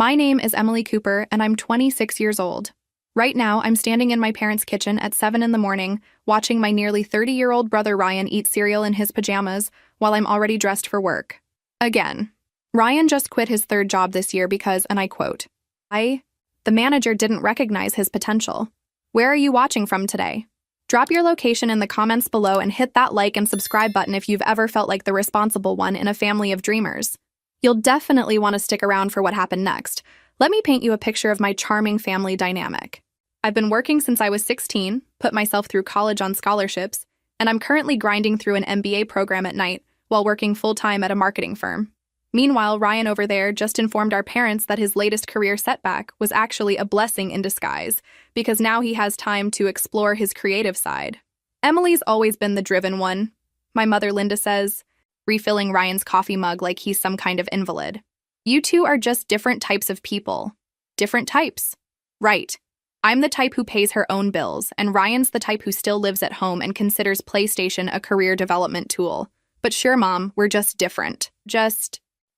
My name is Emily Cooper, and I'm 26 years old. Right now, I'm standing in my parents' kitchen at 7 in the morning, watching my nearly 30-year-old brother Ryan eat cereal in his pajamas while I'm already dressed for work. Again. Ryan just quit his third job this year because, and I quote, the manager didn't recognize his potential. Where are you watching from today? Drop your location in the comments below and hit that like and subscribe button if you've ever felt like the responsible one in a family of dreamers. You'll definitely want to stick around for what happened next. Let me paint you a picture of my charming family dynamic. I've been working since I was 16, put myself through college on scholarships, and I'm currently grinding through an MBA program at night while working full-time at a marketing firm. Meanwhile, Ryan over there just informed our parents that his latest career setback was actually a blessing in disguise, because now he has time to explore his creative side. Emily's always been the driven one, my mother Linda says, refilling Ryan's coffee mug like he's some kind of invalid. You two are just different types of people. Different types. Right. I'm the type who pays her own bills, and Ryan's the type who still lives at home and considers PlayStation a career development tool. But sure, Mom, we're just different.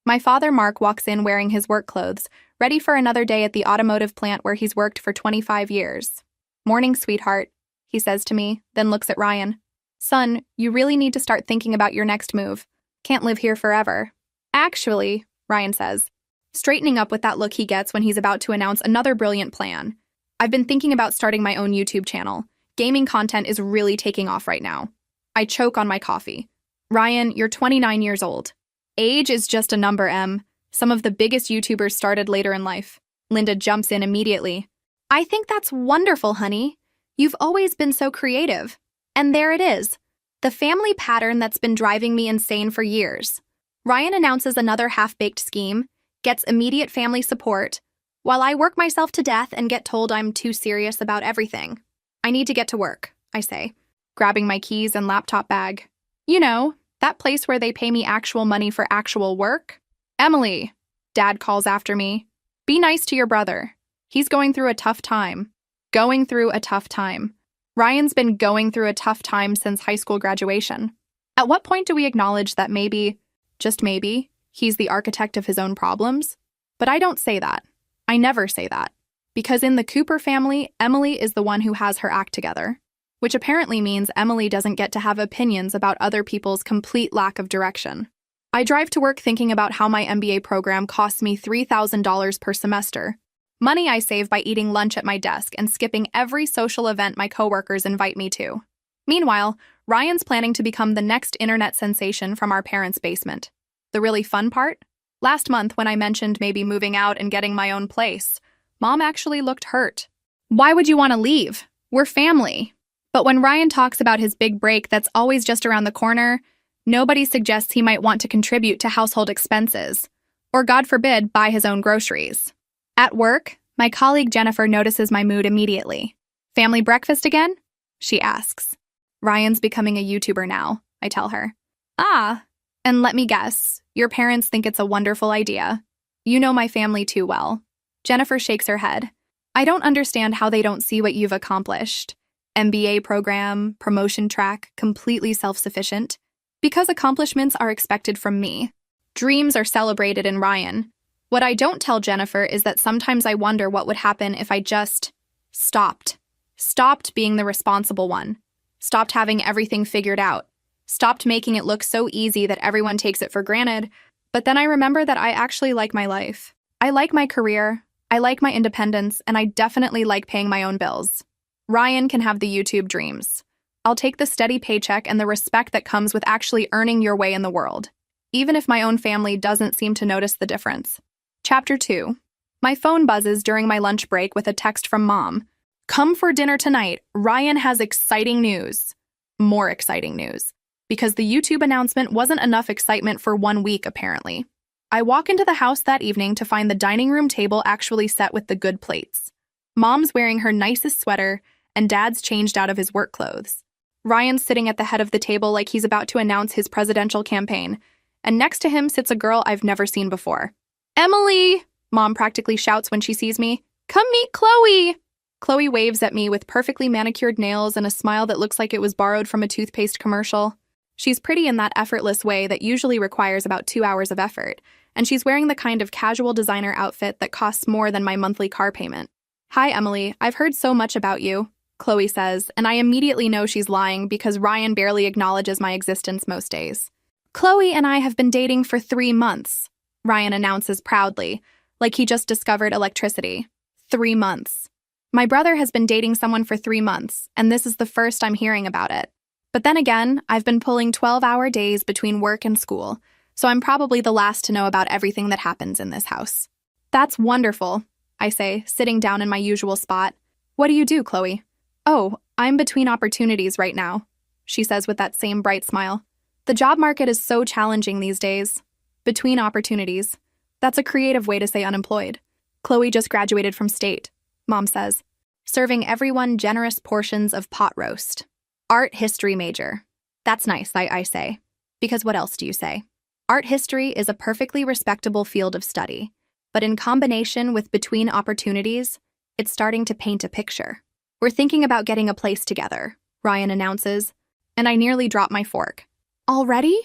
My father, Mark, walks in wearing his work clothes, ready for another day at the automotive plant where he's worked for 25 years. Morning, sweetheart, he says to me, then looks at Ryan. Son, you really need to start thinking about your next move. Can't live here forever. Actually, Ryan says, straightening up with that look he gets when he's about to announce another brilliant plan. I've been thinking about starting my own YouTube channel. Gaming content is really taking off right now. I choke on my coffee. Ryan, you're 29 years old. Age is just a number, Em. Some of the biggest YouTubers started later in life. Linda jumps in immediately. I think that's wonderful, honey. You've always been so creative. And there it is. The family pattern that's been driving me insane for years. Ryan announces another half-baked scheme, gets immediate family support, while I work myself to death and get told I'm too serious about everything. I need to get to work, I say, grabbing my keys and laptop bag. You know, that place where they pay me actual money for actual work? Emily, Dad calls after me. Be nice to your brother. He's going through a tough time. Going through a tough time. Ryan's been going through a tough time since high school graduation. At what point do we acknowledge that maybe, just maybe, he's the architect of his own problems? But I don't say that. I never say that. Because in the Cooper family, Emily is the one who has her act together. Which apparently means Emily doesn't get to have opinions about other people's complete lack of direction. I drive to work thinking about how my MBA program costs me $3,000 per semester. Money I save by eating lunch at my desk and skipping every social event my coworkers invite me to. Meanwhile, Ryan's planning to become the next internet sensation from our parents' basement. The really fun part? Last month when I mentioned maybe moving out and getting my own place, Mom actually looked hurt. Why would you want to leave? We're family. But when Ryan talks about his big break that's always just around the corner, nobody suggests he might want to contribute to household expenses, or God forbid, buy his own groceries. At work, my colleague Jennifer notices my mood immediately. Family breakfast again? She asks. Ryan's becoming a YouTuber now, I tell her. Ah, and let me guess, your parents think it's a wonderful idea. You know my family too well. Jennifer shakes her head. I don't understand how they don't see what you've accomplished. MBA program, promotion track, completely self-sufficient. Because accomplishments are expected from me. Dreams are celebrated in Ryan. What I don't tell Jennifer is that sometimes I wonder what would happen if I just stopped. Stopped being the responsible one. Stopped having everything figured out. Stopped making it look so easy that everyone takes it for granted. But then I remember that I actually like my life. I like my career. I like my independence, and I definitely like paying my own bills. Ryan can have the YouTube dreams. I'll take the steady paycheck and the respect that comes with actually earning your way in the world, even if my own family doesn't seem to notice the difference. Chapter 2. My phone buzzes during my lunch break with a text from Mom. Come for dinner tonight. Ryan has exciting news. More exciting news. Because the YouTube announcement wasn't enough excitement for 1 week, apparently. I walk into the house that evening to find the dining room table actually set with the good plates. Mom's wearing her nicest sweater, and Dad's changed out of his work clothes. Ryan's sitting at the head of the table like he's about to announce his presidential campaign, and next to him sits a girl I've never seen before. Emily! Mom practically shouts when she sees me. Come meet Chloe! Chloe waves at me with perfectly manicured nails and a smile that looks like it was borrowed from a toothpaste commercial. She's pretty in that effortless way that usually requires about 2 hours of effort, and she's wearing the kind of casual designer outfit that costs more than my monthly car payment. "Hi, Emily. I've heard so much about you," Chloe says, and I immediately know she's lying because Ryan barely acknowledges my existence most days. "Chloe and I have been dating for 3 months," Ryan announces proudly, like he just discovered electricity. 3 months. My brother has been dating someone for 3 months, and this is the first I'm hearing about it. But then again, I've been pulling 12-hour days between work and school, so I'm probably the last to know about everything that happens in this house. "That's wonderful," I say, sitting down in my usual spot. "What do you do, Chloe?" "Oh, I'm between opportunities right now," she says with that same bright smile. "The job market is so challenging these days." Between opportunities. That's a creative way to say unemployed. "Chloe just graduated from state," Mom says, serving everyone generous portions of pot roast. "Art history major." "That's nice," I say. Because what else do you say? Art history is a perfectly respectable field of study, but in combination with between opportunities, it's starting to paint a picture. "We're thinking about getting a place together," Ryan announces, and I nearly drop my fork. "Already?"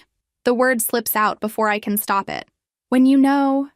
The word slips out before I can stop it. "When you know,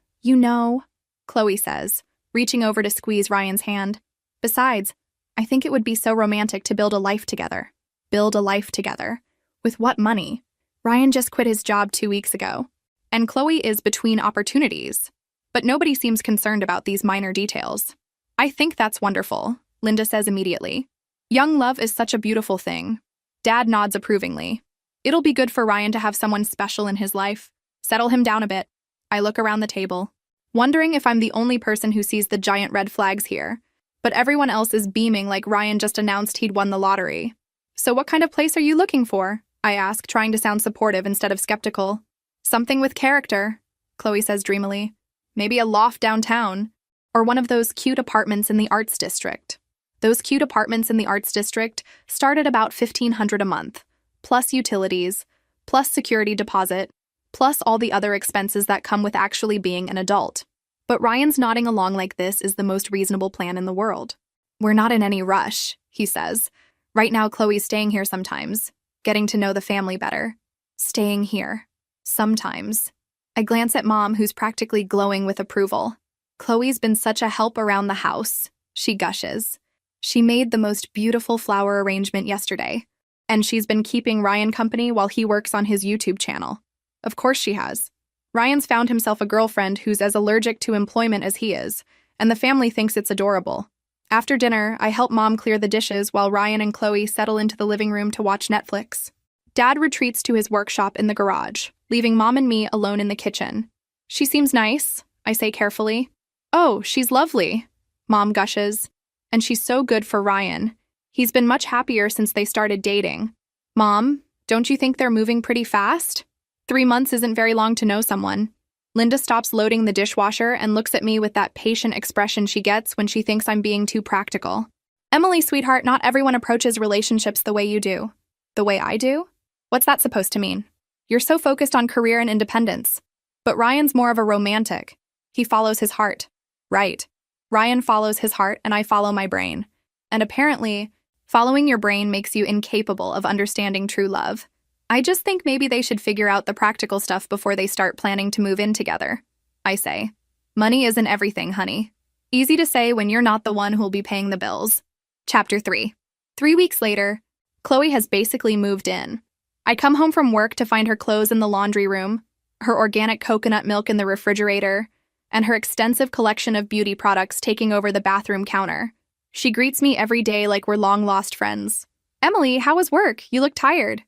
Chloe says, reaching over to squeeze Ryan's hand. "Besides, I think it would be so romantic to build a life together." Build a life together. With what money? Ryan just quit his job 2 weeks ago, and Chloe is between opportunities. But nobody seems concerned about these minor details. "I think that's wonderful," Linda says immediately. "Young love is such a beautiful thing." Dad nods approvingly. "It'll be good for Ryan to have someone special in his life. Settle him down a bit." I look around the table, wondering if I'm the only person who sees the giant red flags here. But everyone else is beaming like Ryan just announced he'd won the lottery. "So what kind of place are you looking for?" I ask, trying to sound supportive instead of skeptical. "Something with character," Chloe says dreamily. "Maybe a loft downtown, or one of those cute apartments in the Arts District." Those cute apartments in the Arts District start at about $1,500 a month, plus utilities, plus security deposit, plus all the other expenses that come with actually being an adult. But Ryan's nodding along like this is the most reasonable plan in the world. "We're not in any rush," he says. "Right now, Chloe's staying here sometimes, getting to know the family better." Staying here. Sometimes. I glance at Mom, who's practically glowing with approval. "Chloe's been such a help around the house," she gushes. "She made the most beautiful flower arrangement yesterday, and she's been keeping Ryan company while he works on his YouTube channel." Of course she has. Ryan's found himself a girlfriend who's as allergic to employment as he is, and the family thinks it's adorable. After dinner, I help Mom clear the dishes while Ryan and Chloe settle into the living room to watch Netflix. Dad retreats to his workshop in the garage, leaving Mom and me alone in the kitchen. "She seems nice," I say carefully. "Oh, she's lovely," Mom gushes. "And she's so good for Ryan. He's been much happier since they started dating." "Mom, don't you think they're moving pretty fast? 3 months isn't very long to know someone." Linda stops loading the dishwasher and looks at me with that patient expression she gets when she thinks I'm being too practical. "Emily, sweetheart, not everyone approaches relationships the way you do." "The way I do? What's that supposed to mean?" "You're so focused on career and independence. But Ryan's more of a romantic. He follows his heart." "Right. Ryan follows his heart and I follow my brain. And apparently, following your brain makes you incapable of understanding true love. I just think maybe they should figure out the practical stuff before they start planning to move in together," I say. "Money isn't everything, honey." Easy to say when you're not the one who'll be paying the bills. Chapter 3. 3 weeks later, Chloe has basically moved in. I come home from work to find her clothes in the laundry room, her organic coconut milk in the refrigerator, and her extensive collection of beauty products taking over the bathroom counter. She greets me every day like we're long-lost friends. "Emily, how was work? You look tired."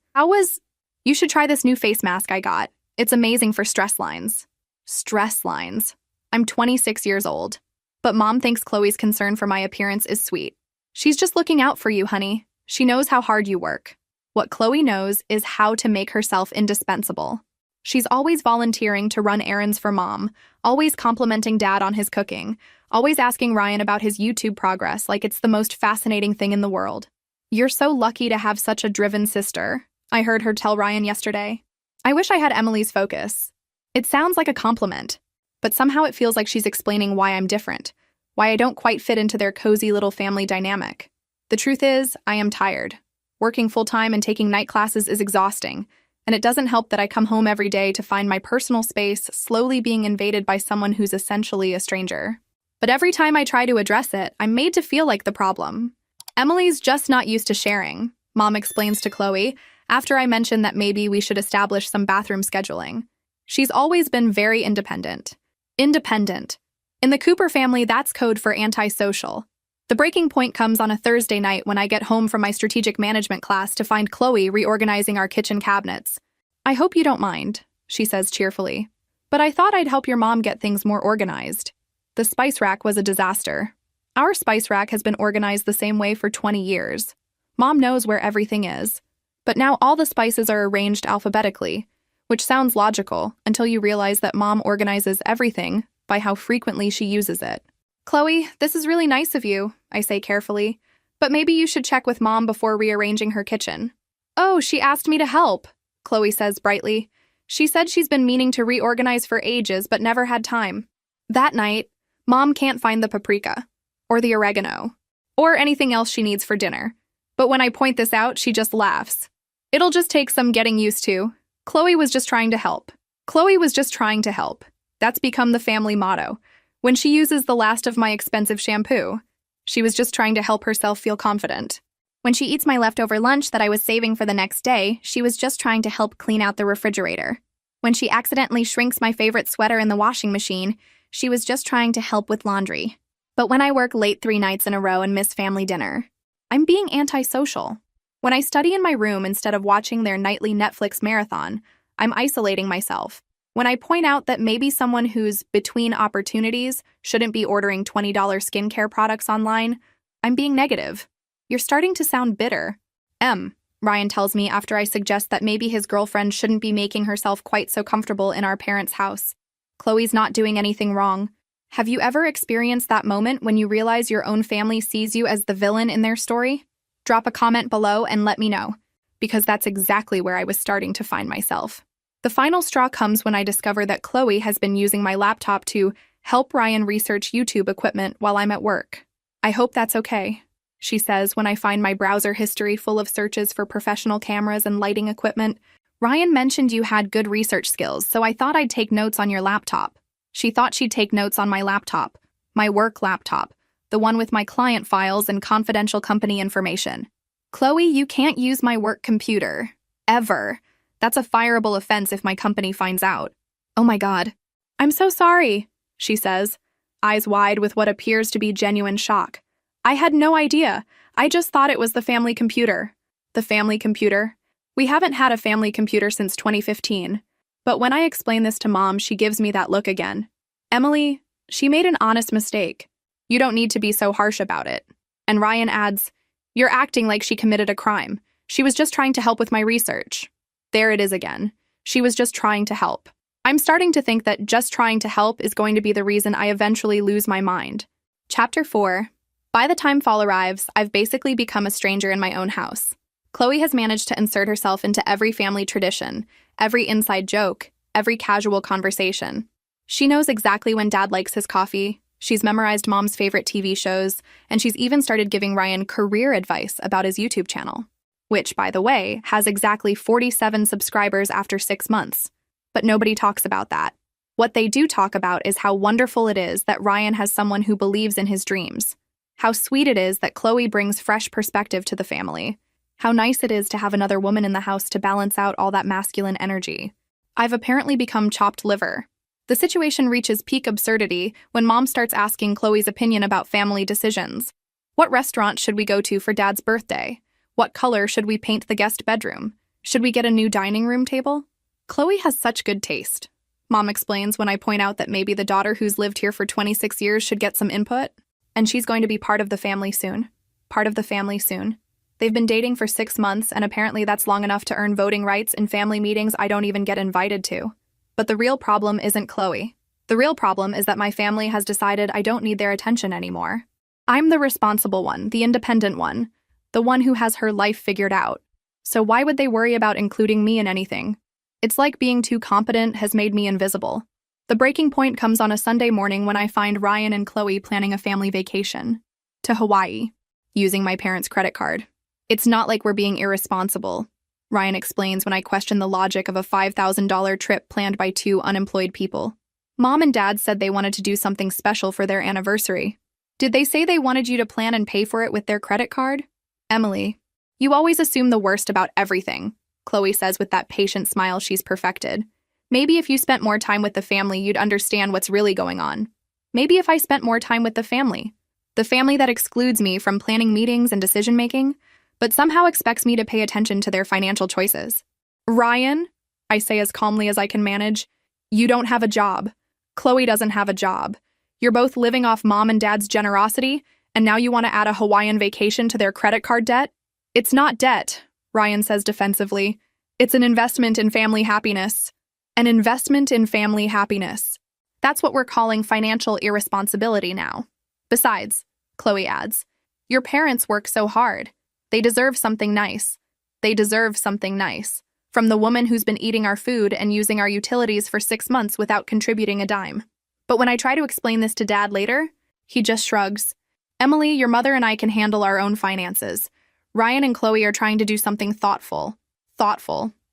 "You should try this new face mask I got. It's amazing for stress lines." Stress lines. I'm 26 years old. But Mom thinks Chloe's concern for my appearance is sweet. "She's just looking out for you, honey. She knows how hard you work." What Chloe knows is how to make herself indispensable. She's always volunteering to run errands for Mom, always complimenting Dad on his cooking, always asking Ryan about his YouTube progress like it's the most fascinating thing in the world. "You're so lucky to have such a driven sister," I heard her tell Ryan yesterday. I wish I had Emily's focus. It sounds like a compliment, but somehow it feels like she's explaining why I'm different, why I don't quite fit into their cozy little family dynamic. The truth is, I am tired. Working full-time and taking night classes is exhausting, And it doesn't help that I come home every day to find my personal space slowly being invaded by someone who's essentially a stranger. But every time I try to address it, I'm made to feel like the problem. Emily's just not used to sharing, Mom explains to Chloe, after I mention that maybe we should establish some bathroom scheduling. She's always been very independent. Independent. In the Cooper family, that's code for antisocial. The breaking point comes on a Thursday night when I get home from my strategic management class to find Chloe reorganizing our kitchen cabinets. "I hope you don't mind," she says cheerfully. "But I thought I'd help your mom get things more organized." The spice rack was a disaster. Our spice rack has been organized the same way for 20 years. Mom knows where everything is. But now all the spices are arranged alphabetically, which sounds logical until you realize that Mom organizes everything by how frequently she uses it. "Chloe, this is really nice of you," I say carefully, "but maybe you should check with Mom before rearranging her kitchen." "Oh, she asked me to help," Chloe says brightly. "She said she's been meaning to reorganize for ages but never had time." That night, Mom can't find the paprika, or the oregano, or anything else she needs for dinner. But when I point this out, she just laughs. "It'll just take some getting used to. Chloe was just trying to help. Chloe was just trying to help." That's become the family motto. When she uses the last of my expensive shampoo, she was just trying to help herself feel confident. When she eats my leftover lunch that I was saving for the next day, she was just trying to help clean out the refrigerator. When she accidentally shrinks my favorite sweater in the washing machine, she was just trying to help with laundry. But when I work late 3 nights in a row and miss family dinner, I'm being antisocial. When I study in my room instead of watching their nightly Netflix marathon, I'm isolating myself. When I point out that maybe someone who's between opportunities shouldn't be ordering $20 skincare products online, I'm being negative. "You're starting to sound bitter." Ryan tells me after I suggest that maybe his girlfriend shouldn't be making herself quite so comfortable in our parents' house. "Chloe's not doing anything wrong." Have you ever experienced that moment when you realize your own family sees you as the villain in their story? Drop a comment below and let me know, because that's exactly where I was starting to find myself. The final straw comes when I discover that Chloe has been using my laptop to help Ryan research YouTube equipment while I'm at work. "I hope that's okay," she says when I find my browser history full of searches for professional cameras and lighting equipment. "Ryan mentioned you had good research skills, so I thought I'd take notes on your laptop." She thought she'd take notes on my laptop, my work laptop, the one with my client files and confidential company information. "Chloe, you can't use my work computer. Ever. That's a fireable offense if my company finds out." "Oh my God. I'm so sorry," she says, eyes wide with what appears to be genuine shock. "I had no idea. I just thought it was the family computer." "The family computer?" "We haven't had a family computer since 2015. But when I explain this to Mom, she gives me that look again. "Emily, she made an honest mistake. You don't need to be so harsh about it." And Ryan adds, "You're acting like she committed a crime. She was just trying to help with my research." There it is again. She was just trying to help. I'm starting to think that just trying to help is going to be the reason I eventually lose my mind. Chapter 4. By the time fall arrives, I've basically become a stranger in my own house. Chloe has managed to insert herself into every family tradition, every inside joke, every casual conversation. She knows exactly when Dad likes his coffee, she's memorized Mom's favorite TV shows, and she's even started giving Ryan career advice about his YouTube channel, which, by the way, has exactly 47 subscribers after 6 months. But nobody talks about that. What they do talk about is how wonderful it is that Ryan has someone who believes in his dreams. How sweet it is that Chloe brings fresh perspective to the family. How nice it is to have another woman in the house to balance out all that masculine energy. I've apparently become chopped liver. The situation reaches peak absurdity when Mom starts asking Chloe's opinion about family decisions. What restaurant should we go to for Dad's birthday? What color should we paint the guest bedroom? Should we get a new dining room table? Chloe has such good taste, Mom explains when I point out that maybe the daughter who's lived here for 26 years should get some input. And she's going to be part of the family soon. Part of the family soon. They've been dating for 6 months, and apparently that's long enough to earn voting rights in family meetings I don't even get invited to. But the real problem isn't Chloe. The real problem is that my family has decided I don't need their attention anymore. I'm the responsible one, the independent one, the one who has her life figured out. So why would they worry about including me in anything? It's like being too competent has made me invisible. The breaking point comes on a Sunday morning when I find Ryan and Chloe planning a family vacation to Hawaii, using my parents' credit card. It's not like we're being irresponsible. Ryan explains when I question the logic of a $5,000 trip planned by two unemployed people. Mom and Dad said they wanted to do something special for their anniversary. Did they say they wanted you to plan and pay for it with their credit card? Emily, you always assume the worst about everything, Chloe says with that patient smile she's perfected. Maybe if you spent more time with the family, you'd understand what's really going on. Maybe if I spent more time with the family that excludes me from planning meetings and decision-making, but somehow expects me to pay attention to their financial choices. Ryan, I say as calmly as I can manage, you don't have a job. Chloe doesn't have a job. You're both living off Mom and Dad's generosity, and now you want to add a Hawaiian vacation to their credit card debt? It's not debt, Ryan says defensively. It's an investment in family happiness. An investment in family happiness. That's what we're calling financial irresponsibility now. Besides, Chloe adds, your parents work so hard. They deserve something nice. They deserve something nice. From the woman who's been eating our food and using our utilities for 6 months without contributing a dime. But when I try to explain this to Dad later, he just shrugs. Emily, your mother and I can handle our own finances. Ryan and Chloe are trying to do something thoughtful,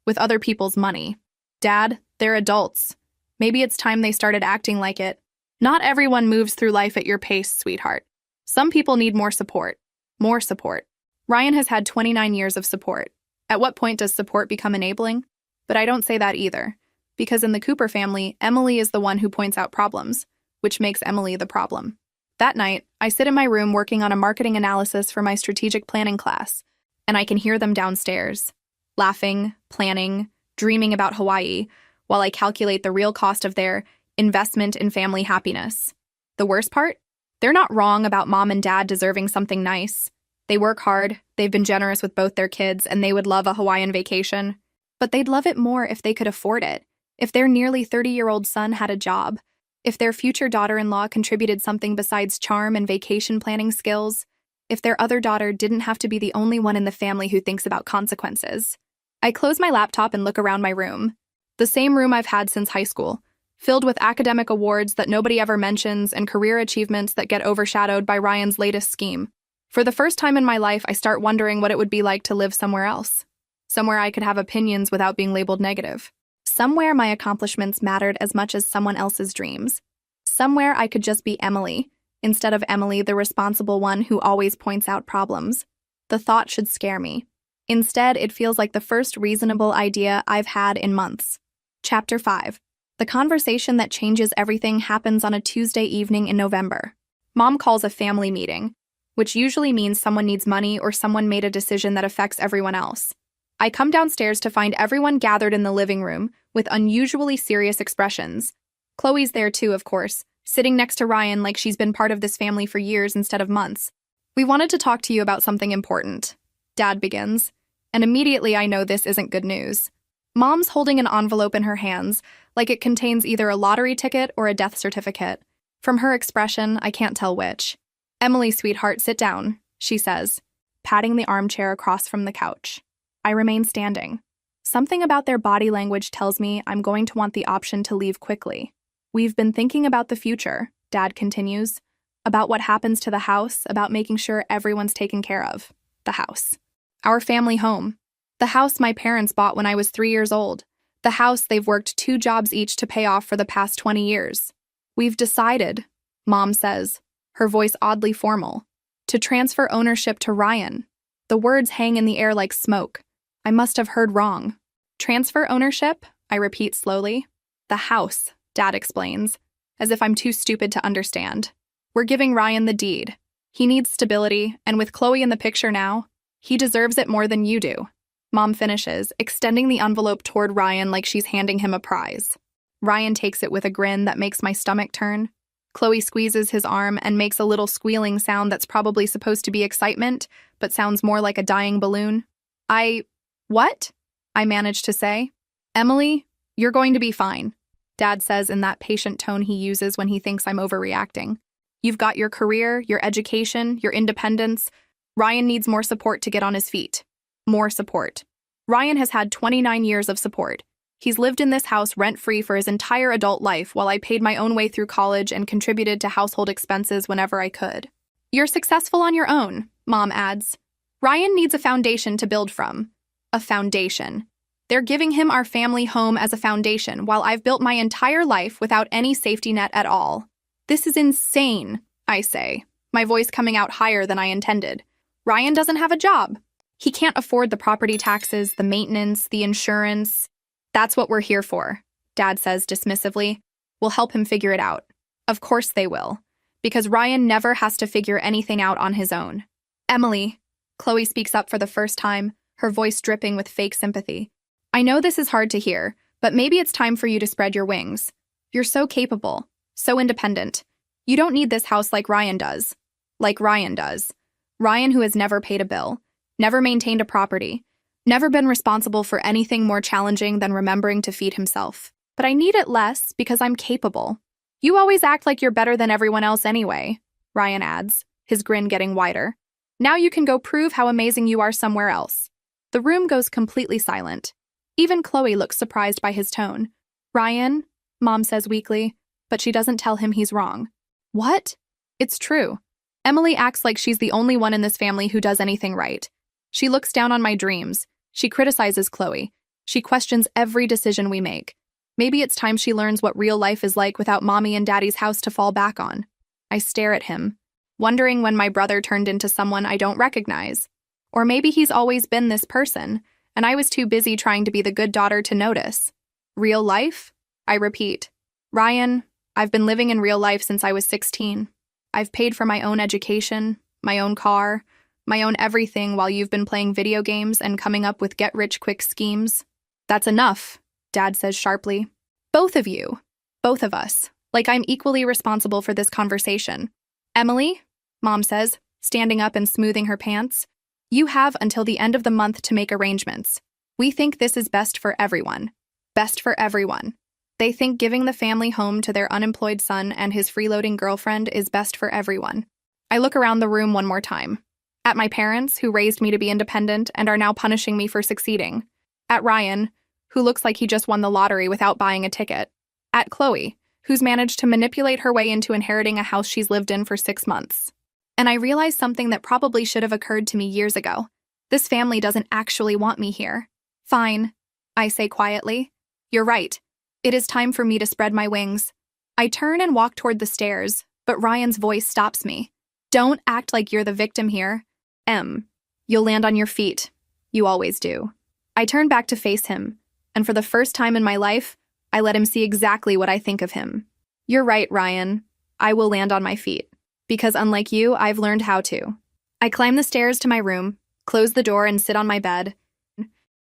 with other people's money. Dad, they're adults. Maybe it's time they started acting like it. Not everyone moves through life at your pace, sweetheart. Some people need more support. More support. Ryan has had 29 years of support. At what point does support become enabling? But I don't say that either, because in the Cooper family, Emily is the one who points out problems, which makes Emily the problem. That night, I sit in my room working on a marketing analysis for my strategic planning class, and I can hear them downstairs, laughing, planning, dreaming about Hawaii, while I calculate the real cost of their investment in family happiness. The worst part? They're not wrong about Mom and Dad deserving something nice. They work hard, they've been generous with both their kids, and they would love a Hawaiian vacation. But they'd love it more if they could afford it, if their nearly 30-year-old son had a job, if their future daughter-in-law contributed something besides charm and vacation planning skills, if their other daughter didn't have to be the only one in the family who thinks about consequences. I close my laptop and look around my room. The same room I've had since high school, filled with academic awards that nobody ever mentions and career achievements that get overshadowed by Ryan's latest scheme. For the first time in my life, I start wondering what it would be like to live somewhere else. Somewhere I could have opinions without being labeled negative. Somewhere my accomplishments mattered as much as someone else's dreams. Somewhere I could just be Emily, instead of Emily, the responsible one who always points out problems. The thought should scare me. Instead, it feels like the first reasonable idea I've had in months. Chapter 5. The conversation that changes everything happens on a Tuesday evening in November. Mom calls a family meeting, which usually means someone needs money or someone made a decision that affects everyone else. I come downstairs to find everyone gathered in the living room with unusually serious expressions. Chloe's there too, of course, sitting next to Ryan like she's been part of this family for years instead of months. We wanted to talk to you about something important, Dad begins, and immediately I know this isn't good news. Mom's holding an envelope in her hands, like it contains either a lottery ticket or a death certificate. From her expression, I can't tell which. Emily, sweetheart, sit down, she says, patting the armchair across from the couch. I remain standing. Something about their body language tells me I'm going to want the option to leave quickly. We've been thinking about the future, Dad continues, about what happens to the house, about making sure everyone's taken care of. The house. Our family home. The house my parents bought when I was 3 years old. The house they've worked 2 jobs each to pay off for the past 20 years. We've decided, Mom says, her voice oddly formal, to transfer ownership to Ryan. The words hang in the air like smoke. I must have heard wrong. Transfer ownership? I repeat slowly. The house, Dad explains, as if I'm too stupid to understand. We're giving Ryan the deed. He needs stability, and with Chloe in the picture now, he deserves it more than you do. Mom finishes, extending the envelope toward Ryan like she's handing him a prize. Ryan takes it with a grin that makes my stomach turn. Chloe squeezes his arm and makes a little squealing sound that's probably supposed to be excitement, but sounds more like a dying balloon. What? I manage to say. Emily, you're going to be fine, Dad says in that patient tone he uses when he thinks I'm overreacting. You've got your career, your education, your independence. Ryan needs more support to get on his feet. More support. Ryan has had 29 years of support. He's lived in this house rent-free for his entire adult life while I paid my own way through college and contributed to household expenses whenever I could. You're successful on your own, Mom adds. Ryan needs a foundation to build from. A foundation. They're giving him our family home as a foundation while I've built my entire life without any safety net at all. This is insane, I say, my voice coming out higher than I intended. Ryan doesn't have a job. He can't afford the property taxes, the maintenance, the insurance. That's what we're here for, Dad says dismissively. We'll help him figure it out. Of course they will, because Ryan never has to figure anything out on his own. Emily, Chloe speaks up for the first time, her voice dripping with fake sympathy. I know this is hard to hear, but maybe it's time for you to spread your wings. You're so capable, so independent. You don't need this house like Ryan does. Like Ryan does. Ryan, who has never paid a bill, never maintained a property, never been responsible for anything more challenging than remembering to feed himself. But I need it less because I'm capable. You always act like you're better than everyone else anyway, Ryan adds, his grin getting wider. Now you can go prove how amazing you are somewhere else. The room goes completely silent. Even Chloe looks surprised by his tone. Ryan, Mom says weakly, but she doesn't tell him he's wrong. What? It's true. Emily acts like she's the only one in this family who does anything right. She looks down on my dreams. She criticizes Chloe. She questions every decision we make. Maybe it's time she learns what real life is like without Mommy and Daddy's house to fall back on. I stare at him, wondering when my brother turned into someone I don't recognize. Or maybe he's always been this person, and I was too busy trying to be the good daughter to notice. Real life? I repeat. Ryan, I've been living in real life since I was 16. I've paid for my own education, my own car, my own everything while you've been playing video games and coming up with get-rich-quick schemes. That's enough, Dad says sharply. Both of you. Both of us. Like I'm equally responsible for this conversation. Emily, Mom says, standing up and smoothing her pants, you have until the end of the month to make arrangements. We think this is best for everyone. Best for everyone. They think giving the family home to their unemployed son and his freeloading girlfriend is best for everyone. I look around the room one more time. At my parents, who raised me to be independent and are now punishing me for succeeding. At Ryan, who looks like he just won the lottery without buying a ticket. At Chloe, who's managed to manipulate her way into inheriting a house she's lived in for 6 months. And I realize something that probably should have occurred to me years ago. This family doesn't actually want me here. Fine, I say quietly. You're right. It is time for me to spread my wings. I turn and walk toward the stairs, but Ryan's voice stops me. Don't act like you're the victim here. You'll land on your feet. You always do. I turn back to face him, and for the first time in my life, I let him see exactly what I think of him. You're right, Ryan. I will land on my feet. Because unlike you, I've learned how to. I climb the stairs to my room, close the door and sit on my bed,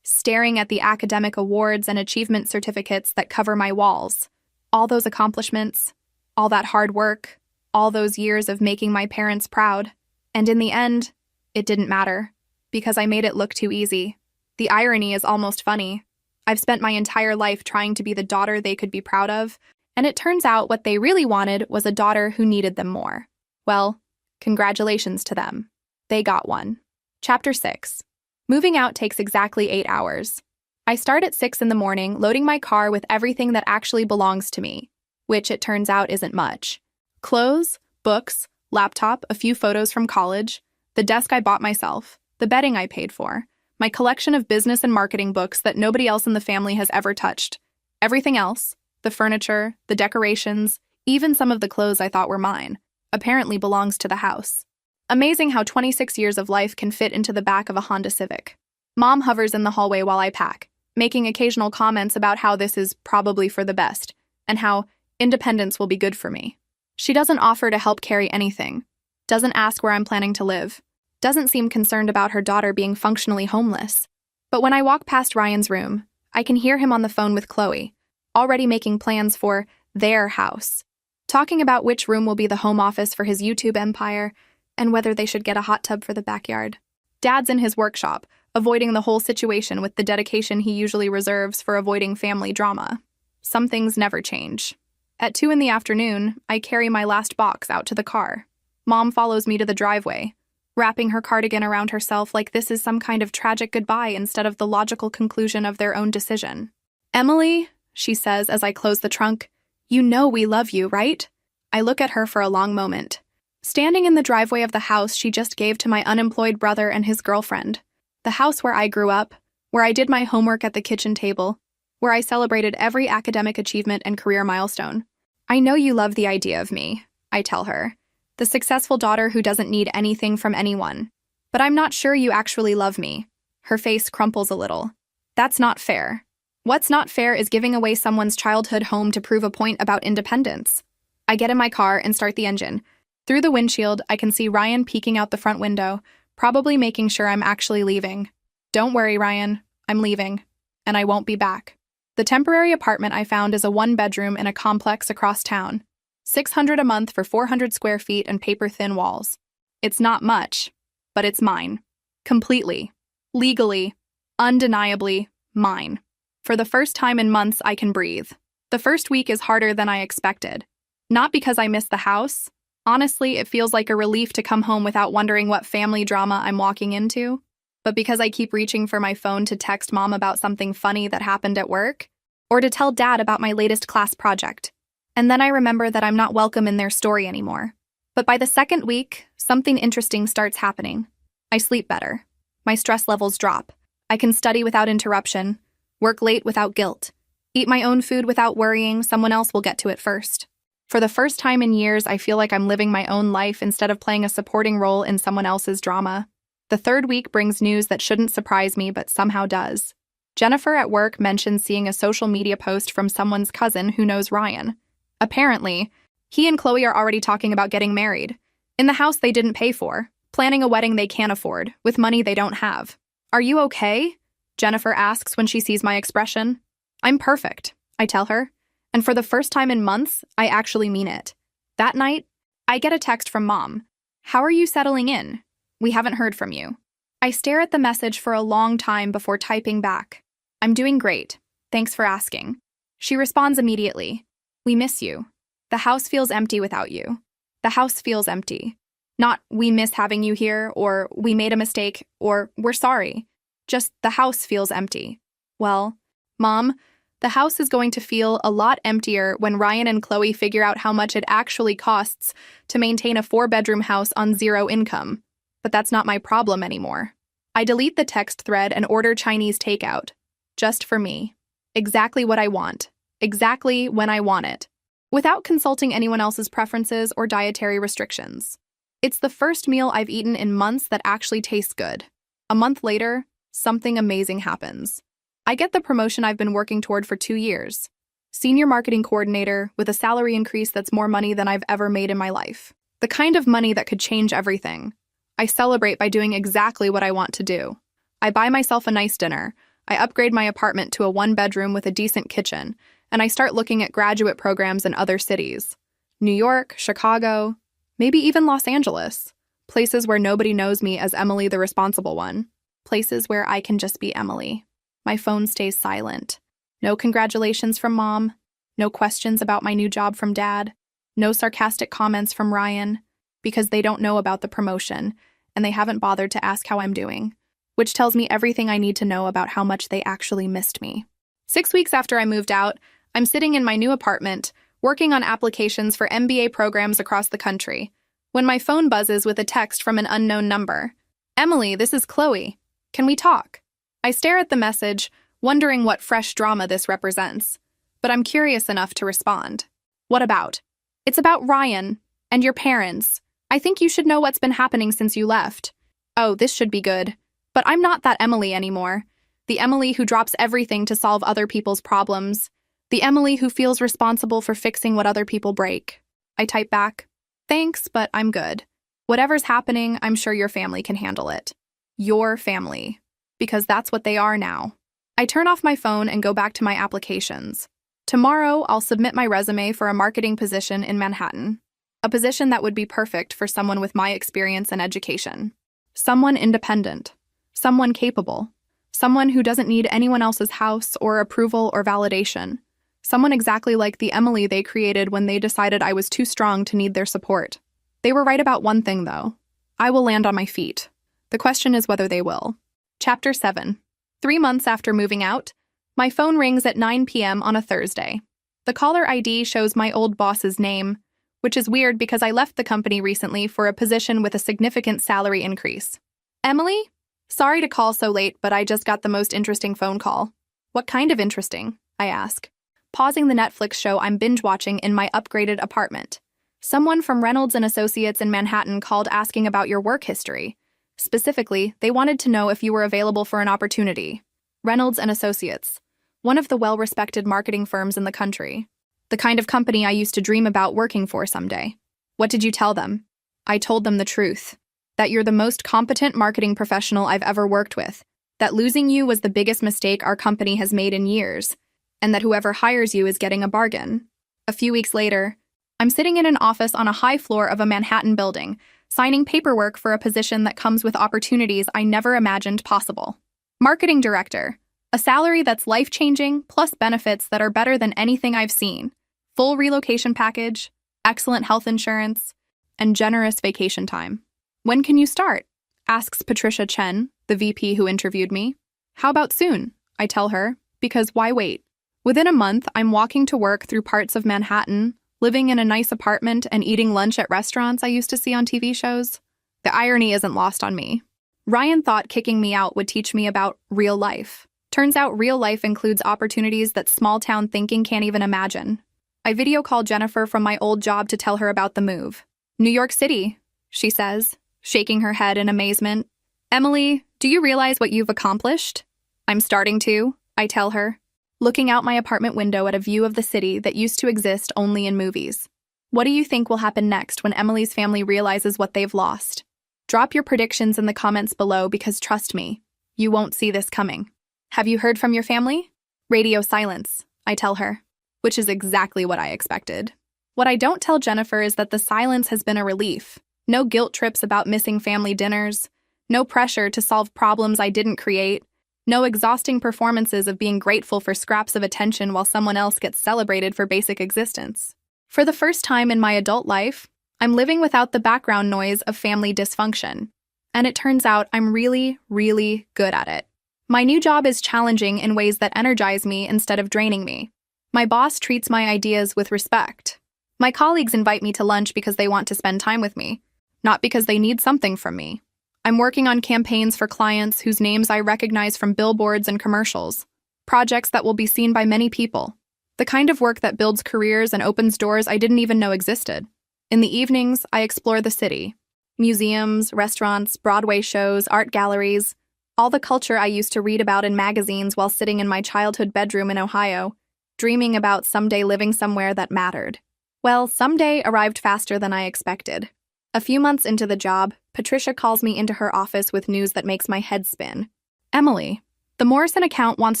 staring at the academic awards and achievement certificates that cover my walls. All those accomplishments, all that hard work, all those years of making my parents proud. And in the end, it didn't matter, because I made it look too easy. The irony is almost funny. I've spent my entire life trying to be the daughter they could be proud of, and it turns out what they really wanted was a daughter who needed them more. Well, congratulations to them. They got one. Chapter 6. Moving out takes exactly 8 hours. I start at 6 in the morning, loading my car with everything that actually belongs to me, which it turns out isn't much. Clothes, books, laptop, a few photos from college, the desk I bought myself, the bedding I paid for, my collection of business and marketing books that nobody else in the family has ever touched. Everything else, the furniture, the decorations, even some of the clothes I thought were mine, apparently belongs to the house. Amazing how 26 years of life can fit into the back of a Honda Civic. Mom hovers in the hallway while I pack, making occasional comments about how this is probably for the best, and how independence will be good for me. She doesn't offer to help carry anything, doesn't ask where I'm planning to live, doesn't seem concerned about her daughter being functionally homeless. But when I walk past Ryan's room, I can hear him on the phone with Chloe, already making plans for their house, talking about which room will be the home office for his YouTube empire, and whether they should get a hot tub for the backyard. Dad's in his workshop, avoiding the whole situation with the dedication he usually reserves for avoiding family drama. Some things never change. At 2 in the afternoon, I carry my last box out to the car. Mom follows me to the driveway, wrapping her cardigan around herself like this is some kind of tragic goodbye instead of the logical conclusion of their own decision. Emily, she says as I close the trunk, you know we love you, right? I look at her for a long moment. Standing in the driveway of the house she just gave to my unemployed brother and his girlfriend. The house where I grew up, where I did my homework at the kitchen table, where I celebrated every academic achievement and career milestone. I know you love the idea of me, I tell her, the successful daughter who doesn't need anything from anyone. But I'm not sure you actually love me. Her face crumples a little. That's not fair. What's not fair is giving away someone's childhood home to prove a point about independence. I get in my car and start the engine. Through the windshield, I can see Ryan peeking out the front window, probably making sure I'm actually leaving. Don't worry, Ryan. I'm leaving. And I won't be back. The temporary apartment I found is a one-bedroom in a complex across town. $600 a month for 400 square feet and paper-thin walls. It's not much, but it's mine. Completely. Legally. Undeniably mine. For the first time in months, I can breathe. The first week is harder than I expected. Not because I miss the house. Honestly, it feels like a relief to come home without wondering what family drama I'm walking into. But because I keep reaching for my phone to text Mom about something funny that happened at work, or to tell Dad about my latest class project. And then I remember that I'm not welcome in their story anymore. But by the second week, something interesting starts happening. I sleep better. My stress levels drop. I can study without interruption, work late without guilt, eat my own food without worrying someone else will get to it first. For the first time in years, I feel like I'm living my own life instead of playing a supporting role in someone else's drama. The third week brings news that shouldn't surprise me, but somehow does. Jennifer at work mentions seeing a social media post from someone's cousin who knows Ryan. Apparently, he and Chloe are already talking about getting married. In the house they didn't pay for, planning a wedding they can't afford, with money they don't have. Are you okay? Jennifer asks when she sees my expression. I'm perfect, I tell her. And for the first time in months, I actually mean it. That night, I get a text from Mom. How are you settling in? We haven't heard from you. I stare at the message for a long time before typing back. I'm doing great. Thanks for asking. She responds immediately. We miss you. The house feels empty without you. The house feels empty. Not we miss having you here, or we made a mistake, or we're sorry. Just the house feels empty. Well, Mom, the house is going to feel a lot emptier when Ryan and Chloe figure out how much it actually costs to maintain a 4-bedroom house on zero income. But that's not my problem anymore. I delete the text thread and order Chinese takeout. Just for me. Exactly what I want. Exactly when I want it. Without consulting anyone else's preferences or dietary restrictions. It's the first meal I've eaten in months that actually tastes good. A month later, something amazing happens. I get the promotion I've been working toward for 2 years. Senior marketing coordinator with a salary increase that's more money than I've ever made in my life. The kind of money that could change everything. I celebrate by doing exactly what I want to do. I buy myself a nice dinner. I upgrade my apartment to a 1-bedroom with a decent kitchen, and I start looking at graduate programs in other cities. New York, Chicago, maybe even Los Angeles. Places where nobody knows me as Emily the responsible one. Places where I can just be Emily. My phone stays silent. No congratulations from Mom. No questions about my new job from Dad. No sarcastic comments from Ryan, because they don't know about the promotion, and they haven't bothered to ask how I'm doing, which tells me everything I need to know about how much they actually missed me. 6 weeks after I moved out, I'm sitting in my new apartment, working on applications for MBA programs across the country, when my phone buzzes with a text from an unknown number. Emily, this is Chloe. Can we talk? I stare at the message, wondering what fresh drama this represents, but I'm curious enough to respond. What about? It's about Ryan and your parents. I think you should know what's been happening since you left. Oh, this should be good. But I'm not that Emily anymore. The Emily who drops everything to solve other people's problems. The Emily who feels responsible for fixing what other people break. I type back, thanks, but I'm good. Whatever's happening, I'm sure your family can handle it. Your family. Because that's what they are now. I turn off my phone and go back to my applications. Tomorrow, I'll submit my resume for a marketing position in Manhattan. A position that would be perfect for someone with my experience and education. Someone independent. Someone capable. Someone who doesn't need anyone else's house or approval or validation. Someone exactly like the Emily they created when they decided I was too strong to need their support. They were right about one thing, though. I will land on my feet. The question is whether they will. Chapter 7. 3 months after moving out, my phone rings at 9 p.m. on a Thursday. The caller ID shows my old boss's name, which is weird because I left the company recently for a position with a significant salary increase. Emily? Sorry to call so late, but I just got the most interesting phone call. What kind of interesting? I ask, pausing the Netflix show I'm binge-watching in my upgraded apartment. Someone from Reynolds and Associates in Manhattan called asking about your work history. Specifically, they wanted to know if you were available for an opportunity. Reynolds and Associates, one of the well-respected marketing firms in the country. The kind of company I used to dream about working for someday. What did you tell them? I told them the truth. That you're the most competent marketing professional I've ever worked with. That losing you was the biggest mistake our company has made in years. And that whoever hires you is getting a bargain. A few weeks later, I'm sitting in an office on a high floor of a Manhattan building, signing paperwork for a position that comes with opportunities I never imagined possible. Marketing director. A salary that's life-changing, plus benefits that are better than anything I've seen. Full relocation package, excellent health insurance, and generous vacation time. When can you start? Asks Patricia Chen, the VP who interviewed me. How about soon? I tell her, because why wait? Within a month, I'm walking to work through parts of Manhattan, living in a nice apartment and eating lunch at restaurants I used to see on TV shows. The irony isn't lost on me. Ryan thought kicking me out would teach me about real life. Turns out real life includes opportunities that small-town thinking can't even imagine. I video call Jennifer from my old job to tell her about the move. New York City, she says, shaking her head in amazement. Emily, do you realize what you've accomplished? I'm starting to, I tell her, looking out my apartment window at a view of the city that used to exist only in movies. What do you think will happen next when Emily's family realizes what they've lost? Drop your predictions in the comments below because trust me, you won't see this coming. Have you heard from your family? Radio silence, I tell her, which is exactly what I expected. What I don't tell Jennifer is that the silence has been a relief. No guilt trips about missing family dinners. No pressure to solve problems I didn't create. No exhausting performances of being grateful for scraps of attention while someone else gets celebrated for basic existence. For the first time in my adult life, I'm living without the background noise of family dysfunction. And it turns out I'm really, really good at it. My new job is challenging in ways that energize me instead of draining me. My boss treats my ideas with respect. My colleagues invite me to lunch because they want to spend time with me, not because they need something from me. I'm working on campaigns for clients whose names I recognize from billboards and commercials, projects that will be seen by many people, the kind of work that builds careers and opens doors I didn't even know existed. In the evenings, I explore the city. Museums, restaurants, Broadway shows, art galleries, all the culture I used to read about in magazines while sitting in my childhood bedroom in Ohio, dreaming about someday living somewhere that mattered. Well, someday arrived faster than I expected. A few months into the job, Patricia calls me into her office with news that makes my head spin. Emily, the Morrison account wants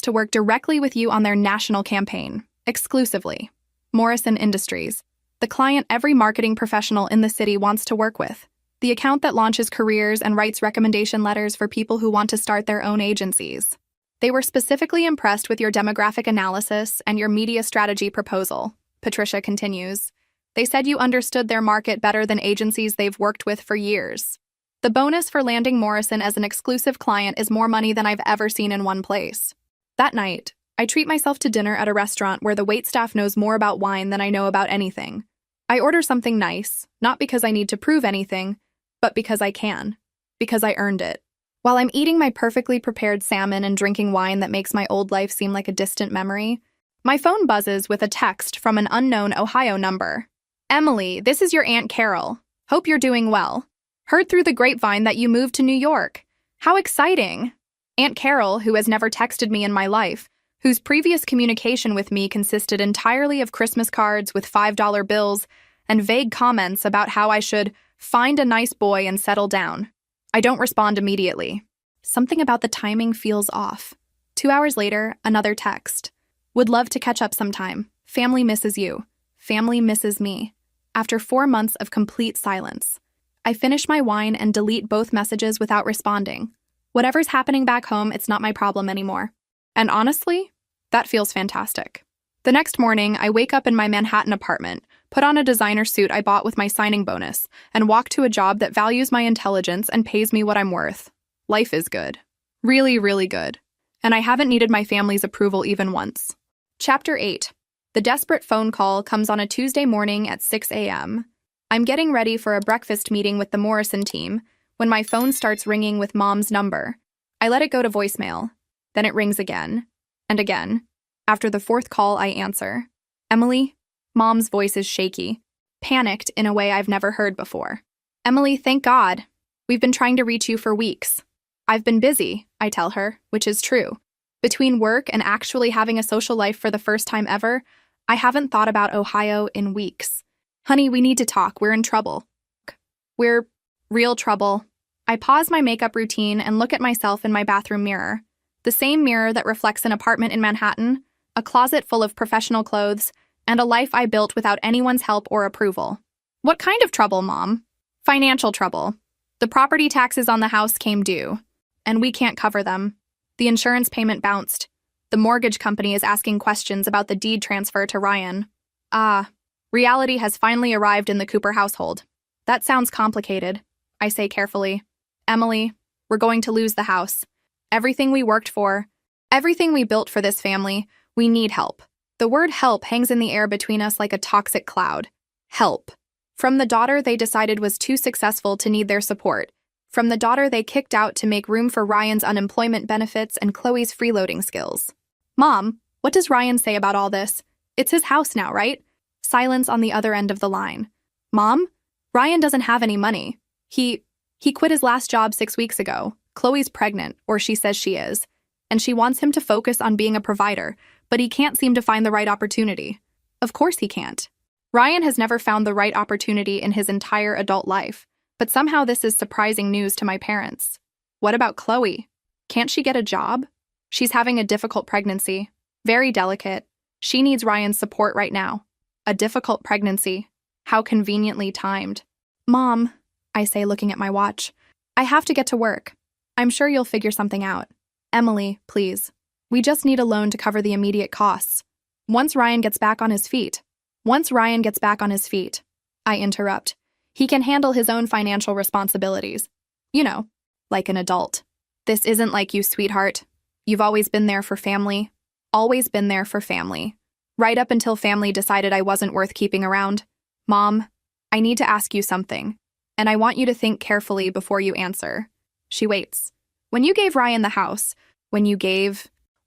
to work directly with you on their national campaign, exclusively. Morrison Industries, the client every marketing professional in the city wants to work with. The account that launches careers and writes recommendation letters for people who want to start their own agencies. They were specifically impressed with your demographic analysis and your media strategy proposal, Patricia continues. They said you understood their market better than agencies they've worked with for years. The bonus for landing Morrison as an exclusive client is more money than I've ever seen in one place. That night, I treat myself to dinner at a restaurant where the waitstaff knows more about wine than I know about anything. I order something nice, not because I need to prove anything, but because I can. Because I earned it. While I'm eating my perfectly prepared salmon and drinking wine that makes my old life seem like a distant memory, my phone buzzes with a text from an unknown Ohio number. Emily, this is your Aunt Carol. Hope you're doing well. Heard through the grapevine that you moved to New York. How exciting! Aunt Carol, who has never texted me in my life, whose previous communication with me consisted entirely of Christmas cards with $5 bills and vague comments about how I should find a nice boy and settle down. I don't respond immediately. Something about the timing feels off. 2 hours later, another text. Would love to catch up sometime. Family misses you. Family misses me. After 4 months of complete silence, I finish my wine and delete both messages without responding. Whatever's happening back home, it's not my problem anymore. And honestly, that feels fantastic. The next morning, I wake up in my Manhattan apartment, put on a designer suit I bought with my signing bonus, and walk to a job that values my intelligence and pays me what I'm worth. Life is good. Really, really good. And I haven't needed my family's approval even once. Chapter 8. The desperate phone call comes on a Tuesday morning at 6 a.m. I'm getting ready for a breakfast meeting with the Morrison team when my phone starts ringing with Mom's number. I let it go to voicemail. Then it rings again. And again. After the fourth call, I answer. Emily? Mom's voice is shaky, panicked in a way I've never heard before. Emily, thank God. We've been trying to reach you for weeks. I've been busy, I tell her, which is true. Between work and actually having a social life for the first time ever, I haven't thought about Ohio in weeks. Honey, we need to talk. We're in trouble. We're real trouble. I pause my makeup routine and look at myself in my bathroom mirror. The same mirror that reflects an apartment in Manhattan, a closet full of professional clothes, and a life I built without anyone's help or approval. What kind of trouble, Mom? Financial trouble. The property taxes on the house came due, and we can't cover them. The insurance payment bounced. The mortgage company is asking questions about the deed transfer to Ryan. Reality has finally arrived in the Cooper household. That sounds complicated, I say carefully. Emily, we're going to lose the house. Everything we worked for, everything we built for this family, we need help. The word help hangs in the air between us like a toxic cloud. Help. From the daughter they decided was too successful to need their support. From the daughter they kicked out to make room for Ryan's unemployment benefits and Chloe's freeloading skills. Mom, what does Ryan say about all this? It's his house now, right? Silence on the other end of the line. Mom, Ryan doesn't have any money. He quit his last job 6 weeks ago. Chloe's pregnant, or she says she is, and she wants him to focus on being a provider, but he can't seem to find the right opportunity. Of course he can't. Ryan has never found the right opportunity in his entire adult life, but somehow this is surprising news to my parents. What about Chloe? Can't she get a job? She's having a difficult pregnancy. Very delicate. She needs Ryan's support right now. A difficult pregnancy. How conveniently timed. Mom, I say looking at my watch, I have to get to work. I'm sure you'll figure something out. Emily, please. We just need a loan to cover the immediate costs. Once Ryan gets back on his feet, I interrupt. He can handle his own financial responsibilities. You know, like an adult. This isn't like you, sweetheart. You've always been there for family. Always been there for family. Right up until family decided I wasn't worth keeping around. Mom, I need to ask you something, and I want you to think carefully before you answer. She waits. When you gave Ryan the house,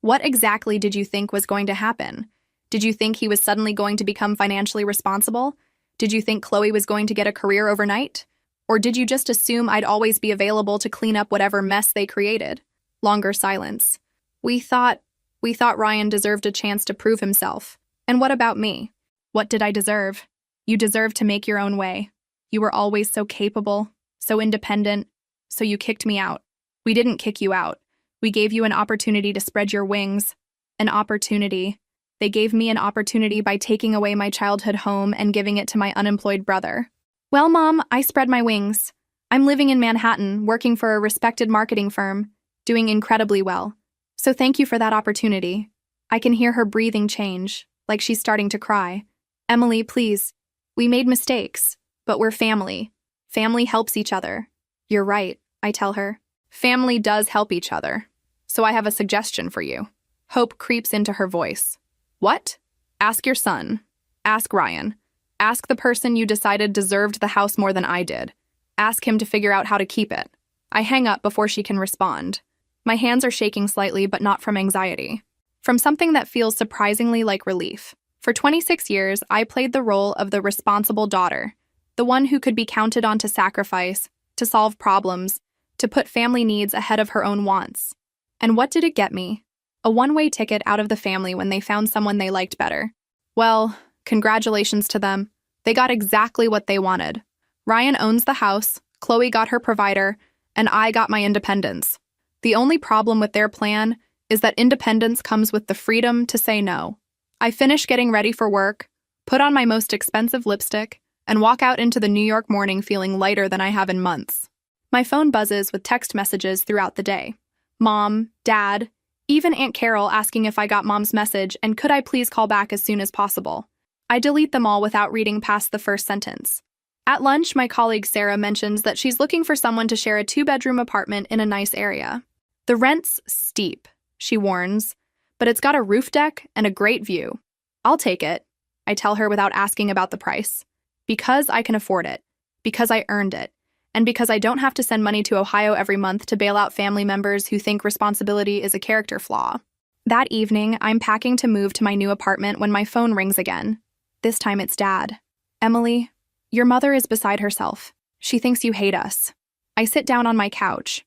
what exactly did you think was going to happen? Did you think he was suddenly going to become financially responsible? Did you think Chloe was going to get a career overnight? Or did you just assume I'd always be available to clean up whatever mess they created? Longer silence. We thought Ryan deserved a chance to prove himself. And what about me? What did I deserve? You deserved to make your own way. You were always so capable, so independent, so you kicked me out. We didn't kick you out. We gave you an opportunity to spread your wings. An opportunity. They gave me an opportunity by taking away my childhood home and giving it to my unemployed brother. Well, Mom, I spread my wings. I'm living in Manhattan, working for a respected marketing firm, doing incredibly well. So thank you for that opportunity. I can hear her breathing change, like she's starting to cry. Emily, please. We made mistakes, but we're family. Family helps each other. You're right, I tell her. Family does help each other. So I have a suggestion for you. Hope creeps into her voice. What? Ask your son. Ask Ryan. Ask the person you decided deserved the house more than I did. Ask him to figure out how to keep it. I hang up before she can respond. My hands are shaking slightly, but not from anxiety. From something that feels surprisingly like relief. For 26 years, I played the role of the responsible daughter, the one who could be counted on to sacrifice, to solve problems, to put family needs ahead of her own wants. And what did it get me? A one-way ticket out of the family when they found someone they liked better. Well, congratulations to them. They got exactly what they wanted. Ryan owns the house, Chloe got her provider, and I got my independence. The only problem with their plan is that independence comes with the freedom to say no. I finish getting ready for work, put on my most expensive lipstick, and walk out into the New York morning feeling lighter than I have in months. My phone buzzes with text messages throughout the day. Mom, Dad, even Aunt Carol asking if I got Mom's message and could I please call back as soon as possible. I delete them all without reading past the first sentence. At lunch, my colleague Sarah mentions that she's looking for someone to share a 2-bedroom apartment in a nice area. The rent's steep, she warns, but it's got a roof deck and a great view. I'll take it, I tell her without asking about the price. Because I can afford it. Because I earned it. and because I don't have to send money to Ohio every month to bail out family members who think responsibility is a character flaw. That evening, I'm packing to move to my new apartment when my phone rings again. This time it's Dad. Emily, your mother is beside herself. She thinks you hate us. I sit down on my couch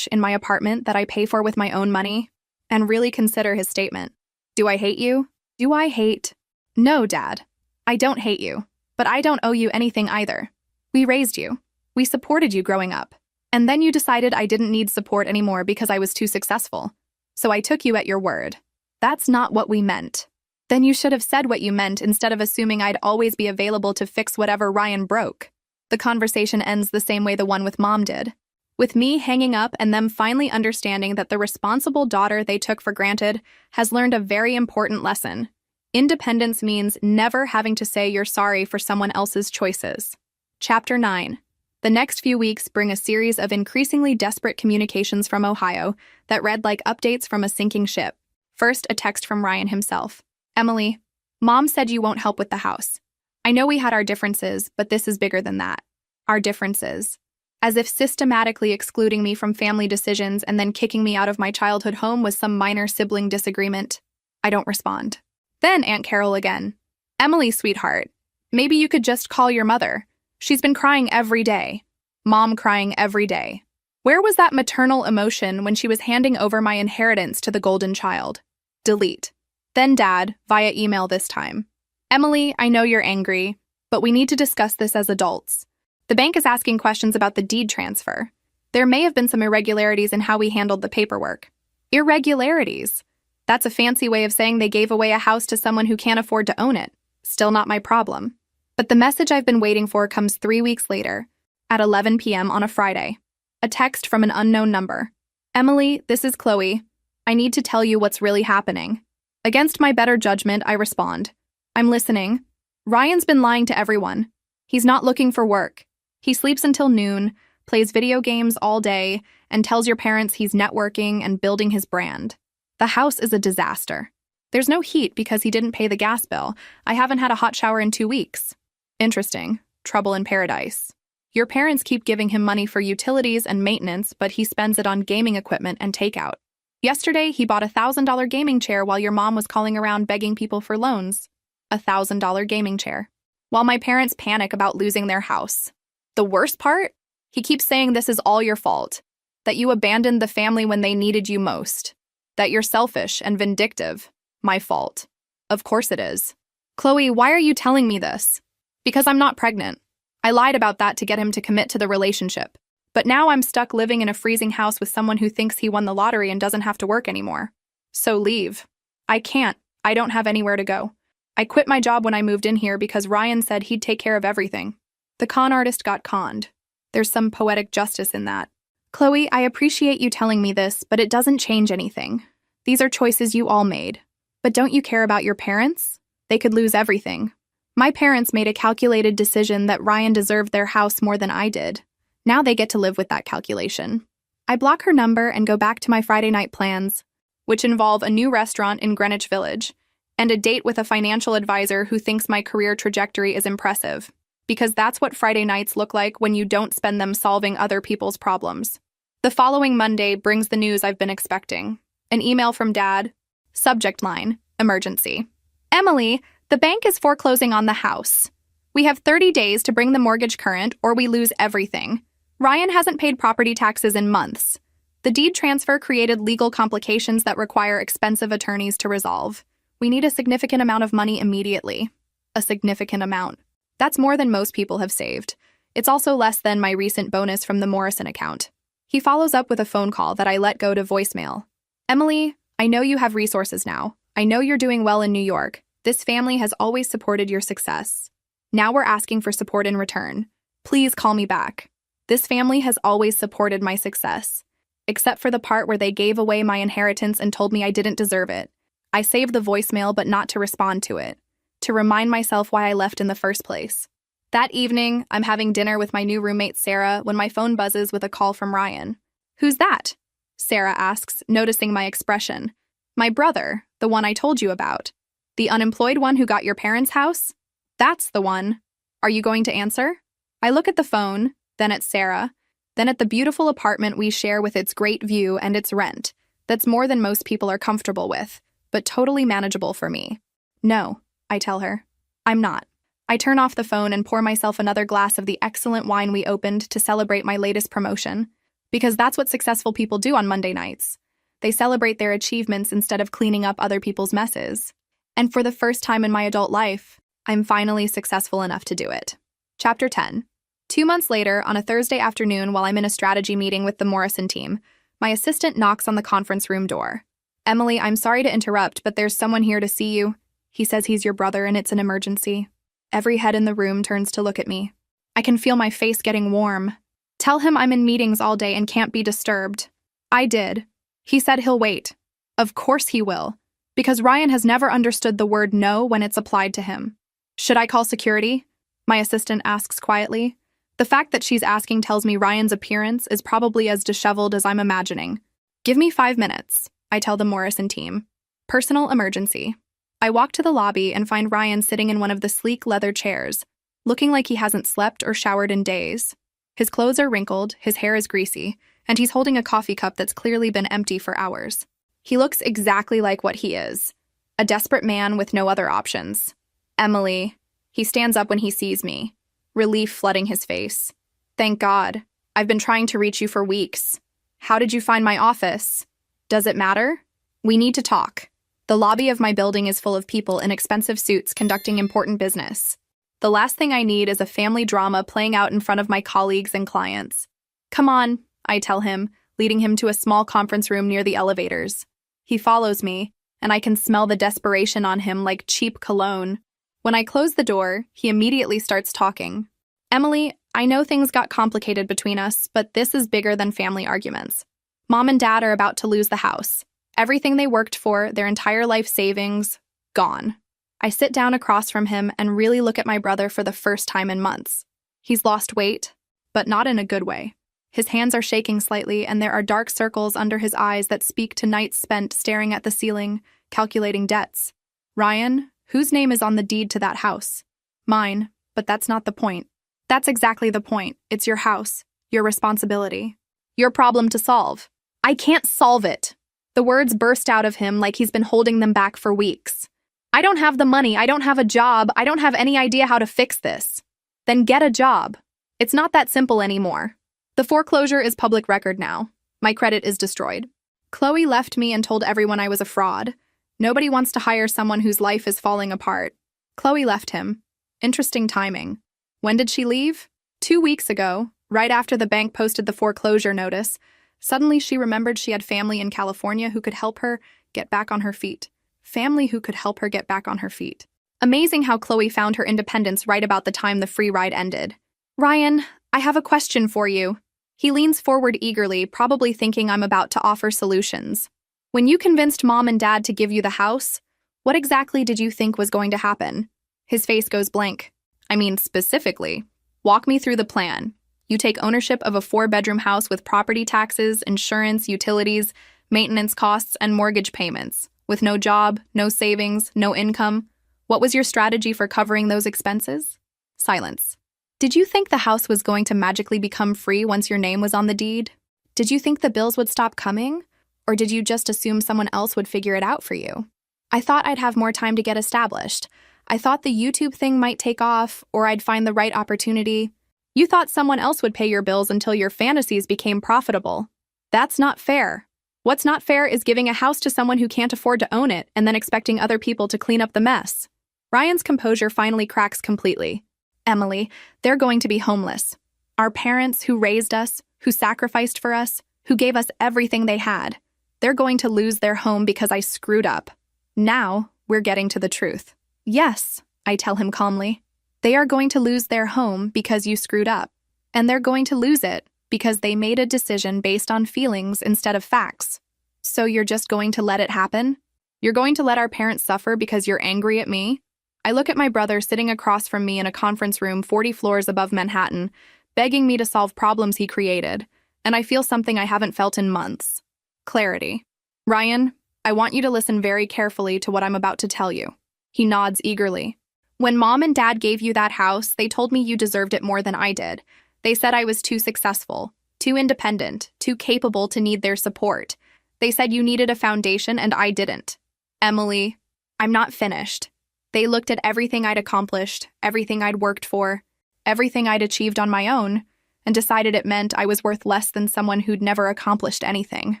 in my apartment that I pay for with my own money, and really consider his statement. Do I hate you? Do I hate? No, Dad. I don't hate you, but I don't owe you anything either. We raised you. We supported you growing up. And then you decided I didn't need support anymore because I was too successful. So I took you at your word. That's not what we meant. Then you should have said what you meant instead of assuming I'd always be available to fix whatever Ryan broke. The conversation ends the same way the one with Mom did, with me hanging up and them finally understanding that the responsible daughter they took for granted has learned a very important lesson. Independence means never having to say you're sorry for someone else's choices. Chapter 9. The next few weeks bring a series of increasingly desperate communications from Ohio that read like updates from a sinking ship. First, a text from Ryan himself. Emily, Mom said you won't help with the house. I know we had our differences, but this is bigger than that. Our differences. As if systematically excluding me from family decisions and then kicking me out of my childhood home was some minor sibling disagreement. I don't respond. Then Aunt Carol again. Emily, sweetheart, maybe you could just call your mother. She's been crying every day. Mom crying every day. Where was that maternal emotion when she was handing over my inheritance to the golden child? Delete. Then Dad, via email this time. Emily, I know you're angry, but we need to discuss this as adults. The bank is asking questions about the deed transfer. There may have been some irregularities in how we handled the paperwork. Irregularities? That's a fancy way of saying they gave away a house to someone who can't afford to own it. Still not my problem. But the message I've been waiting for comes 3 weeks later, at 11 p.m. on a Friday. A text from an unknown number. Emily, this is Chloe. I need to tell you what's really happening. Against my better judgment, I respond. I'm listening. Ryan's been lying to everyone. He's not looking for work. He sleeps until noon, plays video games all day, and tells your parents he's networking and building his brand. The house is a disaster. There's no heat because he didn't pay the gas bill. I haven't had a hot shower in 2 weeks. Interesting. Trouble in paradise. Your parents keep giving him money for utilities and maintenance, but he spends it on gaming equipment and takeout. Yesterday, he bought a $1,000 gaming chair while your mom was calling around begging people for loans. A $1,000 gaming chair. While my parents panic about losing their house. The worst part? He keeps saying this is all your fault. That you abandoned the family when they needed you most. That you're selfish and vindictive. My fault. Of course it is. Chloe, why are you telling me this? Because I'm not pregnant. I lied about that to get him to commit to the relationship. But now I'm stuck living in a freezing house with someone who thinks he won the lottery and doesn't have to work anymore. So leave. I can't. I don't have anywhere to go. I quit my job when I moved in here because Ryan said he'd take care of everything. The con artist got conned. There's some poetic justice in that. Chloe, I appreciate you telling me this, but it doesn't change anything. These are choices you all made. But don't you care about your parents? They could lose everything. My parents made a calculated decision that Ryan deserved their house more than I did. Now they get to live with that calculation. I block her number and go back to my Friday night plans, which involve a new restaurant in Greenwich Village and a date with a financial advisor who thinks my career trajectory is impressive, because that's what Friday nights look like when you don't spend them solving other people's problems. The following Monday brings the news I've been expecting. An email from Dad. Subject line, emergency. Emily, the bank is foreclosing on the house. We have 30 days to bring the mortgage current or we lose everything. Ryan hasn't paid property taxes in months. The deed transfer created legal complications that require expensive attorneys to resolve. We need a significant amount of money immediately. A significant amount. That's more than most people have saved. It's also less than my recent bonus from the Morrison account. He follows up with a phone call that I let go to voicemail. Emily, I know you have resources now. I know you're doing well in New York. This family has always supported your success. Now we're asking for support in return. Please call me back. This family has always supported my success, except for the part where they gave away my inheritance and told me I didn't deserve it. I saved the voicemail, but not to respond to it, to remind myself why I left in the first place. That evening, I'm having dinner with my new roommate Sarah when my phone buzzes with a call from Ryan. Who's that? Sarah asks, noticing my expression. My brother, the one I told you about. The unemployed one who got your parents' house? That's the one. Are you going to answer? I look at the phone, then at Sarah, then at the beautiful apartment we share with its great view and its rent. That's more than most people are comfortable with, but totally manageable for me. No, I tell her. I'm not. I turn off the phone and pour myself another glass of the excellent wine we opened to celebrate my latest promotion, because that's what successful people do on Monday nights. They celebrate their achievements instead of cleaning up other people's messes. And for the first time in my adult life, I'm finally successful enough to do it. Chapter 10. 2 months later, on a Thursday afternoon while I'm in a strategy meeting with the Morrison team, my assistant knocks on the conference room door. "Emily, I'm sorry to interrupt, but there's someone here to see you. He says he's your brother and it's an emergency." Every head in the room turns to look at me. I can feel my face getting warm. "Tell him I'm in meetings all day and can't be disturbed." I did. He said he'll wait. Of course he will, because Ryan has never understood the word no when it's applied to him. "Should I call security?" my assistant asks quietly. The fact that she's asking tells me Ryan's appearance is probably as disheveled as I'm imagining. "Give me 5 minutes, I tell the Morrison team. Personal emergency. I walk to the lobby and find Ryan sitting in one of the sleek leather chairs, looking like he hasn't slept or showered in days. His clothes are wrinkled, his hair is greasy, and he's holding a coffee cup that's clearly been empty for hours. He looks exactly like what he is, a desperate man with no other options. "Emily." He stands up when he sees me, relief flooding his face. "Thank God. I've been trying to reach you for weeks. How did you find my office? Does it matter? We need to talk. The lobby of my building is full of people in expensive suits conducting important business. The last thing I need is a family drama playing out in front of my colleagues and clients." "Come on," I tell him, leading him to a small conference room near the elevators. He follows me, and I can smell the desperation on him like cheap cologne. When I close the door, he immediately starts talking. "Emily, I know things got complicated between us, but this is bigger than family arguments. Mom and Dad are about to lose the house. Everything they worked for, their entire life savings, gone." I sit down across from him and really look at my brother for the first time in months. He's lost weight, but not in a good way. His hands are shaking slightly, and there are dark circles under his eyes that speak to nights spent staring at the ceiling, calculating debts. "Ryan, whose name is on the deed to that house?" "Mine, but that's not the point." "That's exactly the point. It's your house, your responsibility, your problem to solve." "I can't solve it." The words burst out of him like he's been holding them back for weeks. "I don't have the money, I don't have a job, I don't have any idea how to fix this." "Then get a job." It's not that simple anymore. The foreclosure is public record now. My credit is destroyed. Chloe left me and told everyone I was a fraud. Nobody wants to hire someone whose life is falling apart. Chloe left him. Interesting timing. When did she leave? 2 weeks ago, right after the bank posted the foreclosure notice. Suddenly she remembered she had family in California who could help her get back on her feet. Family who could help her get back on her feet. Amazing how Chloe found her independence right about the time the free ride ended. "Ryan, I have a question for you." He leans forward eagerly, probably thinking I'm about to offer solutions. "When you convinced Mom and Dad to give you the house, what exactly did you think was going to happen?" His face goes blank. "I mean, specifically. Walk me through the plan. You take ownership of a 4-bedroom house with property taxes, insurance, utilities, maintenance costs, and mortgage payments, with no job, no savings, no income. What was your strategy for covering those expenses?" Silence. "Did you think the house was going to magically become free once your name was on the deed? Did you think the bills would stop coming? Or did you just assume someone else would figure it out for you?" "I thought I'd have more time to get established. I thought the YouTube thing might take off, or I'd find the right opportunity." "You thought someone else would pay your bills until your fantasies became profitable. That's not fair. What's not fair is giving a house to someone who can't afford to own it and then expecting other people to clean up the mess." Ryan's composure finally cracks completely. "Emily, they're going to be homeless. Our parents who raised us, who sacrificed for us, who gave us everything they had. They're going to lose their home because I screwed up. Now, we're getting to the truth." "Yes," I tell him calmly. "They are going to lose their home because you screwed up. And they're going to lose it because they made a decision based on feelings instead of facts. So you're just going to let it happen? You're going to let our parents suffer because you're angry at me?" I look at my brother sitting across from me in a conference room 40 floors above Manhattan, begging me to solve problems he created, and I feel something I haven't felt in months. Clarity. "Ryan, I want you to listen very carefully to what I'm about to tell you." He nods eagerly. "When Mom and Dad gave you that house, they told me you deserved it more than I did. They said I was too successful, too independent, too capable to need their support. They said you needed a foundation and I didn't. Emily, I'm not finished. They looked at everything I'd accomplished, everything I'd worked for, everything I'd achieved on my own, and decided it meant I was worth less than someone who'd never accomplished anything.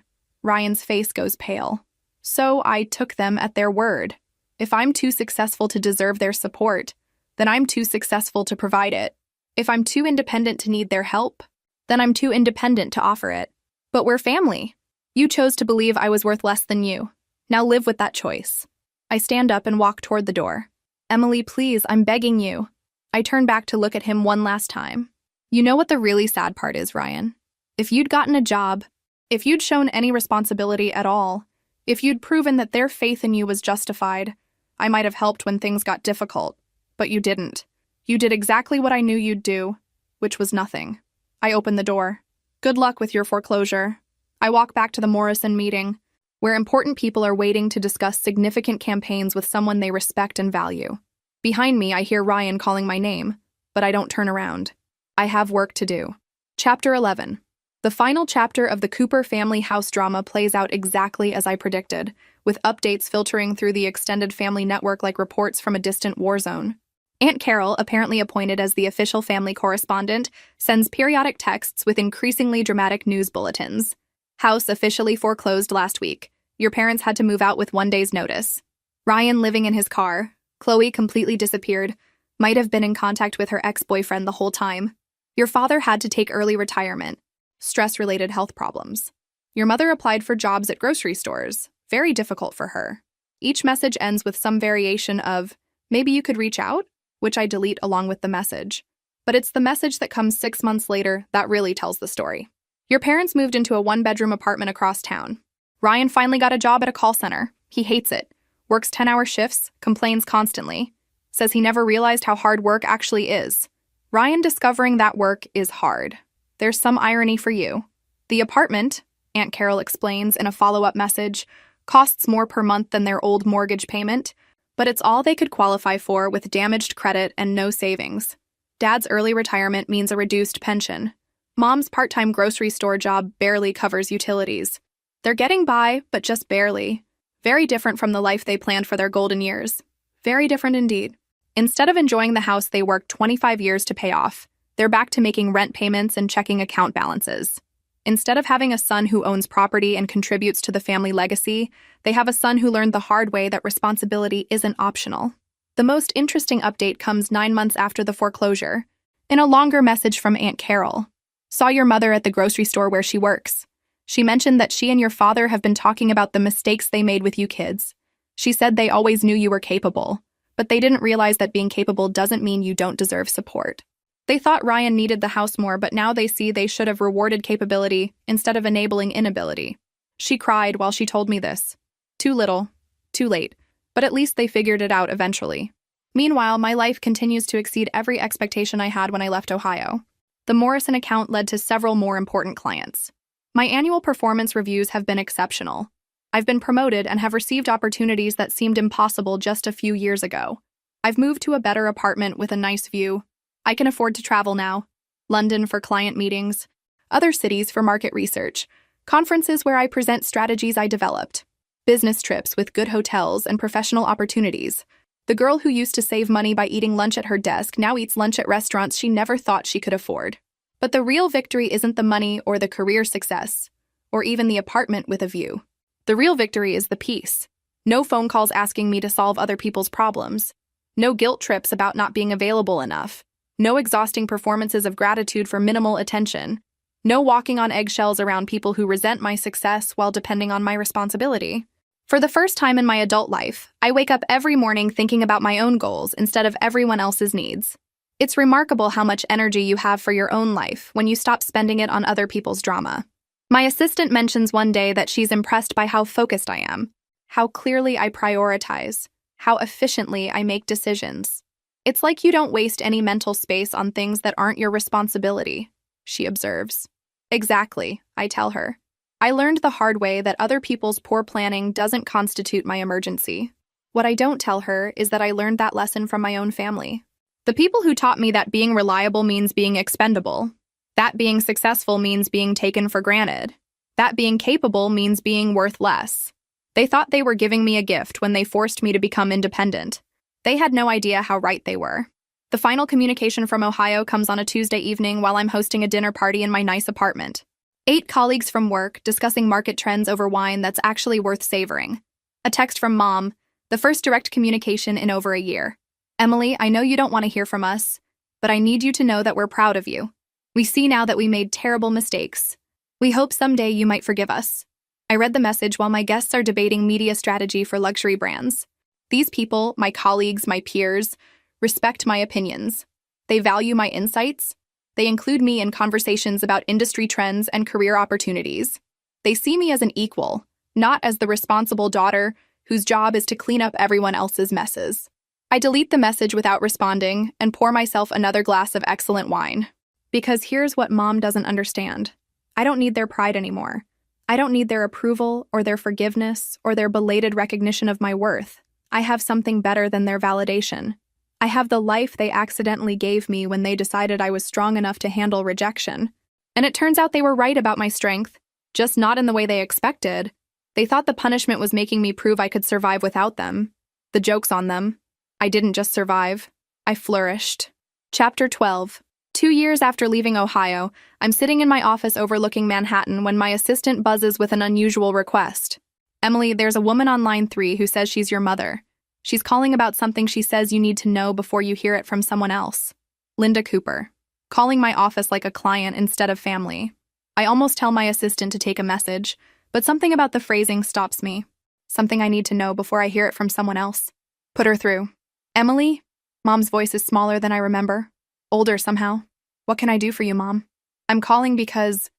Ryan's face goes pale. So I took them at their word. If I'm too successful to deserve their support, then I'm too successful to provide it. If I'm too independent to need their help, then I'm too independent to offer it. But we're family. You chose to believe I was worth less than you. Now live with that choice. I stand up and walk toward the door. Emily, please, I'm begging you. I turn back to look at him one last time. You know what the really sad part is, Ryan? If you'd gotten a job, if you'd shown any responsibility at all, if you'd proven that their faith in you was justified, I might have helped when things got difficult. But you didn't. You did exactly what I knew you'd do, which was nothing. I open the door. Good luck with your foreclosure. I walk back to the Morrison meeting, where important people are waiting to discuss significant campaigns with someone they respect and value. Behind me, I hear Ryan calling my name, but I don't turn around. I have work to do. Chapter 11. The final chapter of the Cooper family house drama plays out exactly as I predicted, with updates filtering through the extended family network like reports from a distant war zone. Aunt Carol, apparently appointed as the official family correspondent, sends periodic texts with increasingly dramatic news bulletins. House officially foreclosed last week. Your parents had to move out with 1 day's notice. Ryan living in his car. Chloe completely disappeared. Might have been in contact with her ex-boyfriend the whole time. Your father had to take early retirement. Stress-related health problems. Your mother applied for jobs at grocery stores. Very difficult for her. Each message ends with some variation of, maybe you could reach out, which I delete along with the message. But it's the message that comes 6 months later that really tells the story. Your parents moved into a 1-bedroom apartment across town. Ryan finally got a job at a call center. He hates it. Works 10-hour shifts, complains constantly. Says he never realized how hard work actually is. Ryan discovering that work is hard. There's some irony for you. The apartment, Aunt Carol explains in a follow-up message, costs more per month than their old mortgage payment, but it's all they could qualify for with damaged credit and no savings. Dad's early retirement means a reduced pension. Mom's part-time grocery store job barely covers utilities. They're getting by, but just barely. Very different from the life they planned for their golden years. Very different indeed. Instead of enjoying the house they worked 25 years to pay off, they're back to making rent payments and checking account balances. Instead of having a son who owns property and contributes to the family legacy, they have a son who learned the hard way that responsibility isn't optional. The most interesting update comes 9 months after the foreclosure. In a longer message from Aunt Carol. Saw your mother at the grocery store where she works. She mentioned that she and your father have been talking about the mistakes they made with you kids. She said they always knew you were capable, but they didn't realize that being capable doesn't mean you don't deserve support. They thought Ryan needed the house more, but now they see they should have rewarded capability instead of enabling inability. She cried while she told me this. Too little, too late, but at least they figured it out eventually. Meanwhile, my life continues to exceed every expectation I had when I left Ohio. The Morrison account led to several more important clients. My annual performance reviews have been exceptional. I've been promoted and have received opportunities that seemed impossible just a few years ago. I've moved to a better apartment with a nice view. I can afford to travel now. London for client meetings, other cities for market research, conferences where I present strategies I developed, business trips with good hotels and professional opportunities. The girl who used to save money by eating lunch at her desk now eats lunch at restaurants she never thought she could afford. But the real victory isn't the money or the career success, or even the apartment with a view. The real victory is the peace. No phone calls asking me to solve other people's problems. No guilt trips about not being available enough. No exhausting performances of gratitude for minimal attention. No walking on eggshells around people who resent my success while depending on my responsibility. For the first time in my adult life, I wake up every morning thinking about my own goals instead of everyone else's needs. It's remarkable how much energy you have for your own life when you stop spending it on other people's drama. My assistant mentions one day that she's impressed by how focused I am, how clearly I prioritize, how efficiently I make decisions. It's like you don't waste any mental space on things that aren't your responsibility, she observes. Exactly, I tell her. I learned the hard way that other people's poor planning doesn't constitute my emergency. What I don't tell her is that I learned that lesson from my own family. The people who taught me that being reliable means being expendable. That being successful means being taken for granted. That being capable means being worth less. They thought they were giving me a gift when they forced me to become independent. They had no idea how right they were. The final communication from Ohio comes on a Tuesday evening while I'm hosting a dinner party in my nice apartment. 8 colleagues from work discussing market trends over wine that's actually worth savoring. A text from Mom, the first direct communication in over a year. Emily, I know you don't want to hear from us, but I need you to know that we're proud of you. We see now that we made terrible mistakes. We hope someday you might forgive us. I read the message while my guests are debating media strategy for luxury brands. These people, my colleagues, my peers, respect my opinions. They value my insights. They include me in conversations about industry trends and career opportunities. They see me as an equal, not as the responsible daughter whose job is to clean up everyone else's messes. I delete the message without responding and pour myself another glass of excellent wine. Because here's what Mom doesn't understand. I don't need their pride anymore. I don't need their approval or their forgiveness or their belated recognition of my worth. I have something better than their validation. I have the life they accidentally gave me when they decided I was strong enough to handle rejection. And it turns out they were right about my strength, just not in the way they expected. They thought the punishment was making me prove I could survive without them. The joke's on them. I didn't just survive. I flourished. Chapter 12. 2 years after leaving Ohio, I'm sitting in my office overlooking Manhattan when my assistant buzzes with an unusual request. Emily, there's a woman on line 3 who says she's your mother. She's calling about something she says you need to know before you hear it from someone else. Linda Cooper. Calling my office like a client instead of family. I almost tell my assistant to take a message, but something about the phrasing stops me. Something I need to know before I hear it from someone else. Put her through. Emily? Mom's voice is smaller than I remember. Older somehow. What can I do for you, Mom? I'm calling because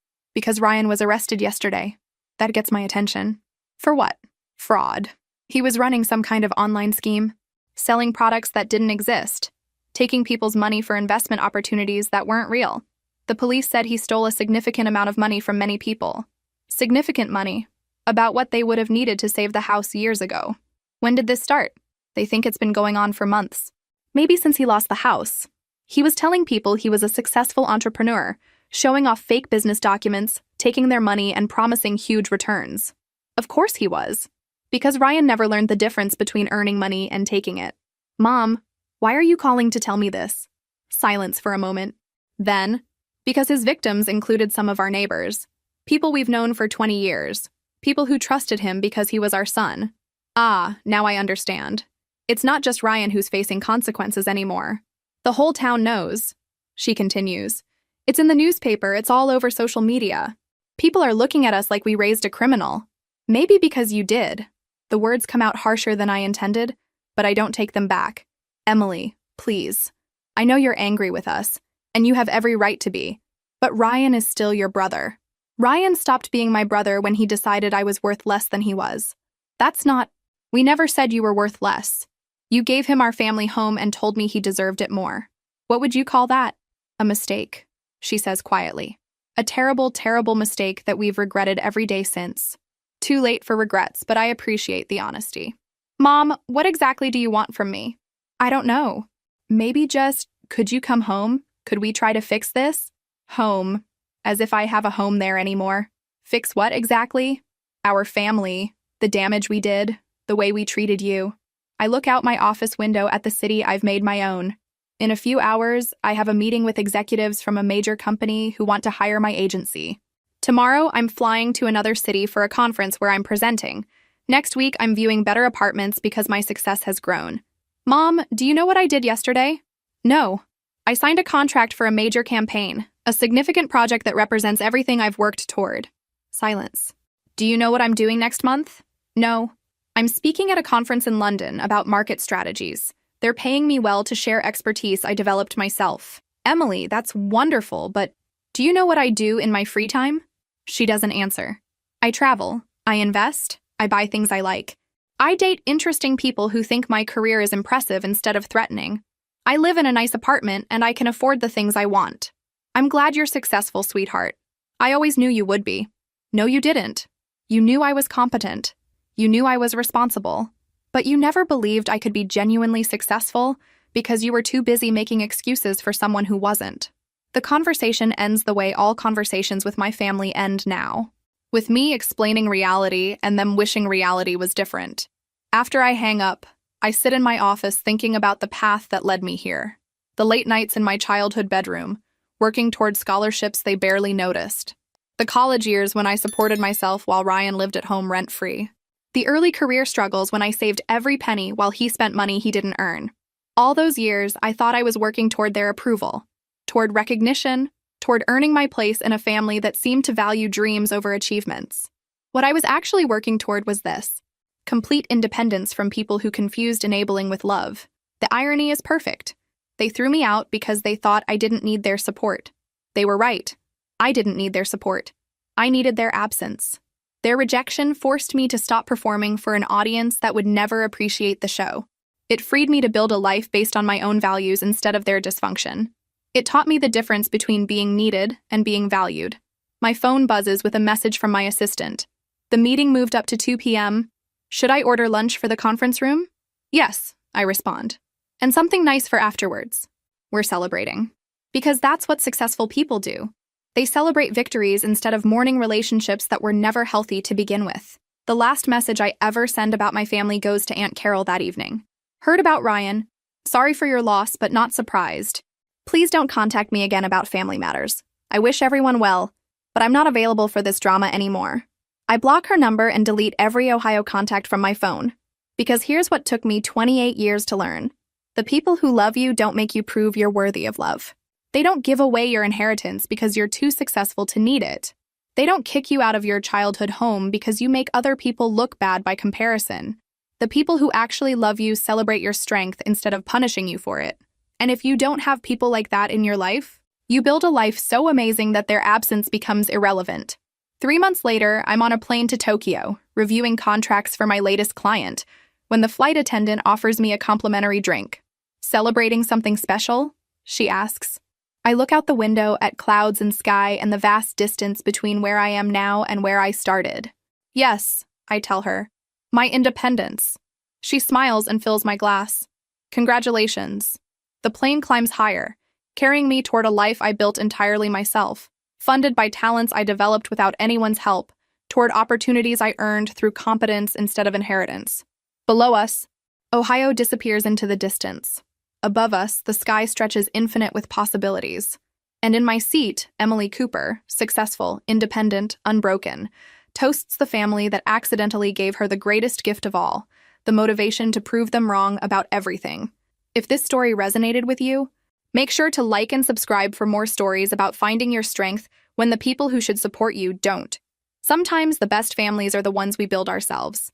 Ryan was arrested yesterday. That gets my attention. For what? Fraud. He was running some kind of online scheme, selling products that didn't exist, taking people's money for investment opportunities that weren't real. The police said he stole a significant amount of money from many people. Significant money. About what they would have needed to save the house years ago. When did this start? They think it's been going on for months. Maybe since he lost the house. He was telling people he was a successful entrepreneur, showing off fake business documents, taking their money, and promising huge returns. Of course he was. Because Ryan never learned the difference between earning money and taking it. Mom, why are you calling to tell me this? Silence for a moment. Then, because his victims included some of our neighbors. People we've known for 20 years. People who trusted him because he was our son. Ah, now I understand. It's not just Ryan who's facing consequences anymore. The whole town knows. She continues. It's in the newspaper, it's all over social media. People are looking at us like we raised a criminal. Maybe because you did. The words come out harsher than I intended, but I don't take them back. Emily, please. I know you're angry with us, and you have every right to be. But Ryan is still your brother. Ryan stopped being my brother when he decided I was worth less than he was. That's not... We never said you were worth less. You gave him our family home and told me he deserved it more. What would you call that? A mistake, she says quietly. A terrible, terrible mistake that we've regretted every day since. Too late for regrets, but I appreciate the honesty. Mom, what exactly do you want from me? I don't know. Maybe just, could you come home? Could we try to fix this? Home. As if I have a home there anymore. Fix what exactly? Our family. The damage we did. The way we treated you. I look out my office window at the city I've made my own. In a few hours, I have a meeting with executives from a major company who want to hire my agency. Tomorrow, I'm flying to another city for a conference where I'm presenting. Next week, I'm viewing better apartments because my success has grown. Mom, do you know what I did yesterday? No. I signed a contract for a major campaign, a significant project that represents everything I've worked toward. Silence. Do you know what I'm doing next month? No. I'm speaking at a conference in London about market strategies. They're paying me well to share expertise I developed myself. Emily, that's wonderful, but do you know what I do in my free time? She doesn't answer. I travel. I invest. I buy things I like. I date interesting people who think my career is impressive instead of threatening. I live in a nice apartment and I can afford the things I want. I'm glad you're successful, sweetheart. I always knew you would be. No, you didn't. You knew I was competent. You knew I was responsible. But you never believed I could be genuinely successful because you were too busy making excuses for someone who wasn't. The conversation ends the way all conversations with my family end now, with me explaining reality and them wishing reality was different. After I hang up, I sit in my office thinking about the path that led me here. The late nights in my childhood bedroom, working toward scholarships they barely noticed. The college years when I supported myself while Ryan lived at home rent-free. The early career struggles when I saved every penny while he spent money he didn't earn. All those years, I thought I was working toward their approval, toward recognition, toward earning my place in a family that seemed to value dreams over achievements. What I was actually working toward was this: complete independence from people who confused enabling with love. The irony is perfect. They threw me out because they thought I didn't need their support. They were right. I didn't need their support. I needed their absence. Their rejection forced me to stop performing for an audience that would never appreciate the show. It freed me to build a life based on my own values instead of their dysfunction. It taught me the difference between being needed and being valued. My phone buzzes with a message from my assistant. The meeting moved up to 2 p.m. Should I order lunch for the conference room? Yes, I respond. And something nice for afterwards. We're celebrating. Because that's what successful people do. They celebrate victories instead of mourning relationships that were never healthy to begin with. The last message I ever send about my family goes to Aunt Carol that evening. Heard about Ryan. Sorry for your loss, but not surprised. Please don't contact me again about family matters. I wish everyone well, but I'm not available for this drama anymore. I block her number and delete every Ohio contact from my phone. Because here's what took me 28 years to learn. The people who love you don't make you prove you're worthy of love. They don't give away your inheritance because you're too successful to need it. They don't kick you out of your childhood home because you make other people look bad by comparison. The people who actually love you celebrate your strength instead of punishing you for it. And if you don't have people like that in your life, you build a life so amazing that their absence becomes irrelevant. 3 months later, I'm on a plane to Tokyo, reviewing contracts for my latest client, when the flight attendant offers me a complimentary drink. Celebrating something special? She asks. I look out the window at clouds and sky and the vast distance between where I am now and where I started. Yes, I tell her. My independence. She smiles and fills my glass. Congratulations. The plane climbs higher, carrying me toward a life I built entirely myself, funded by talents I developed without anyone's help, toward opportunities I earned through competence instead of inheritance. Below us, Ohio disappears into the distance. Above us, the sky stretches infinite with possibilities. And in my seat, Emily Cooper, successful, independent, unbroken, toasts the family that accidentally gave her the greatest gift of all, the motivation to prove them wrong about everything. If this story resonated with you, make sure to like and subscribe for more stories about finding your strength when the people who should support you don't. Sometimes the best families are the ones we build ourselves.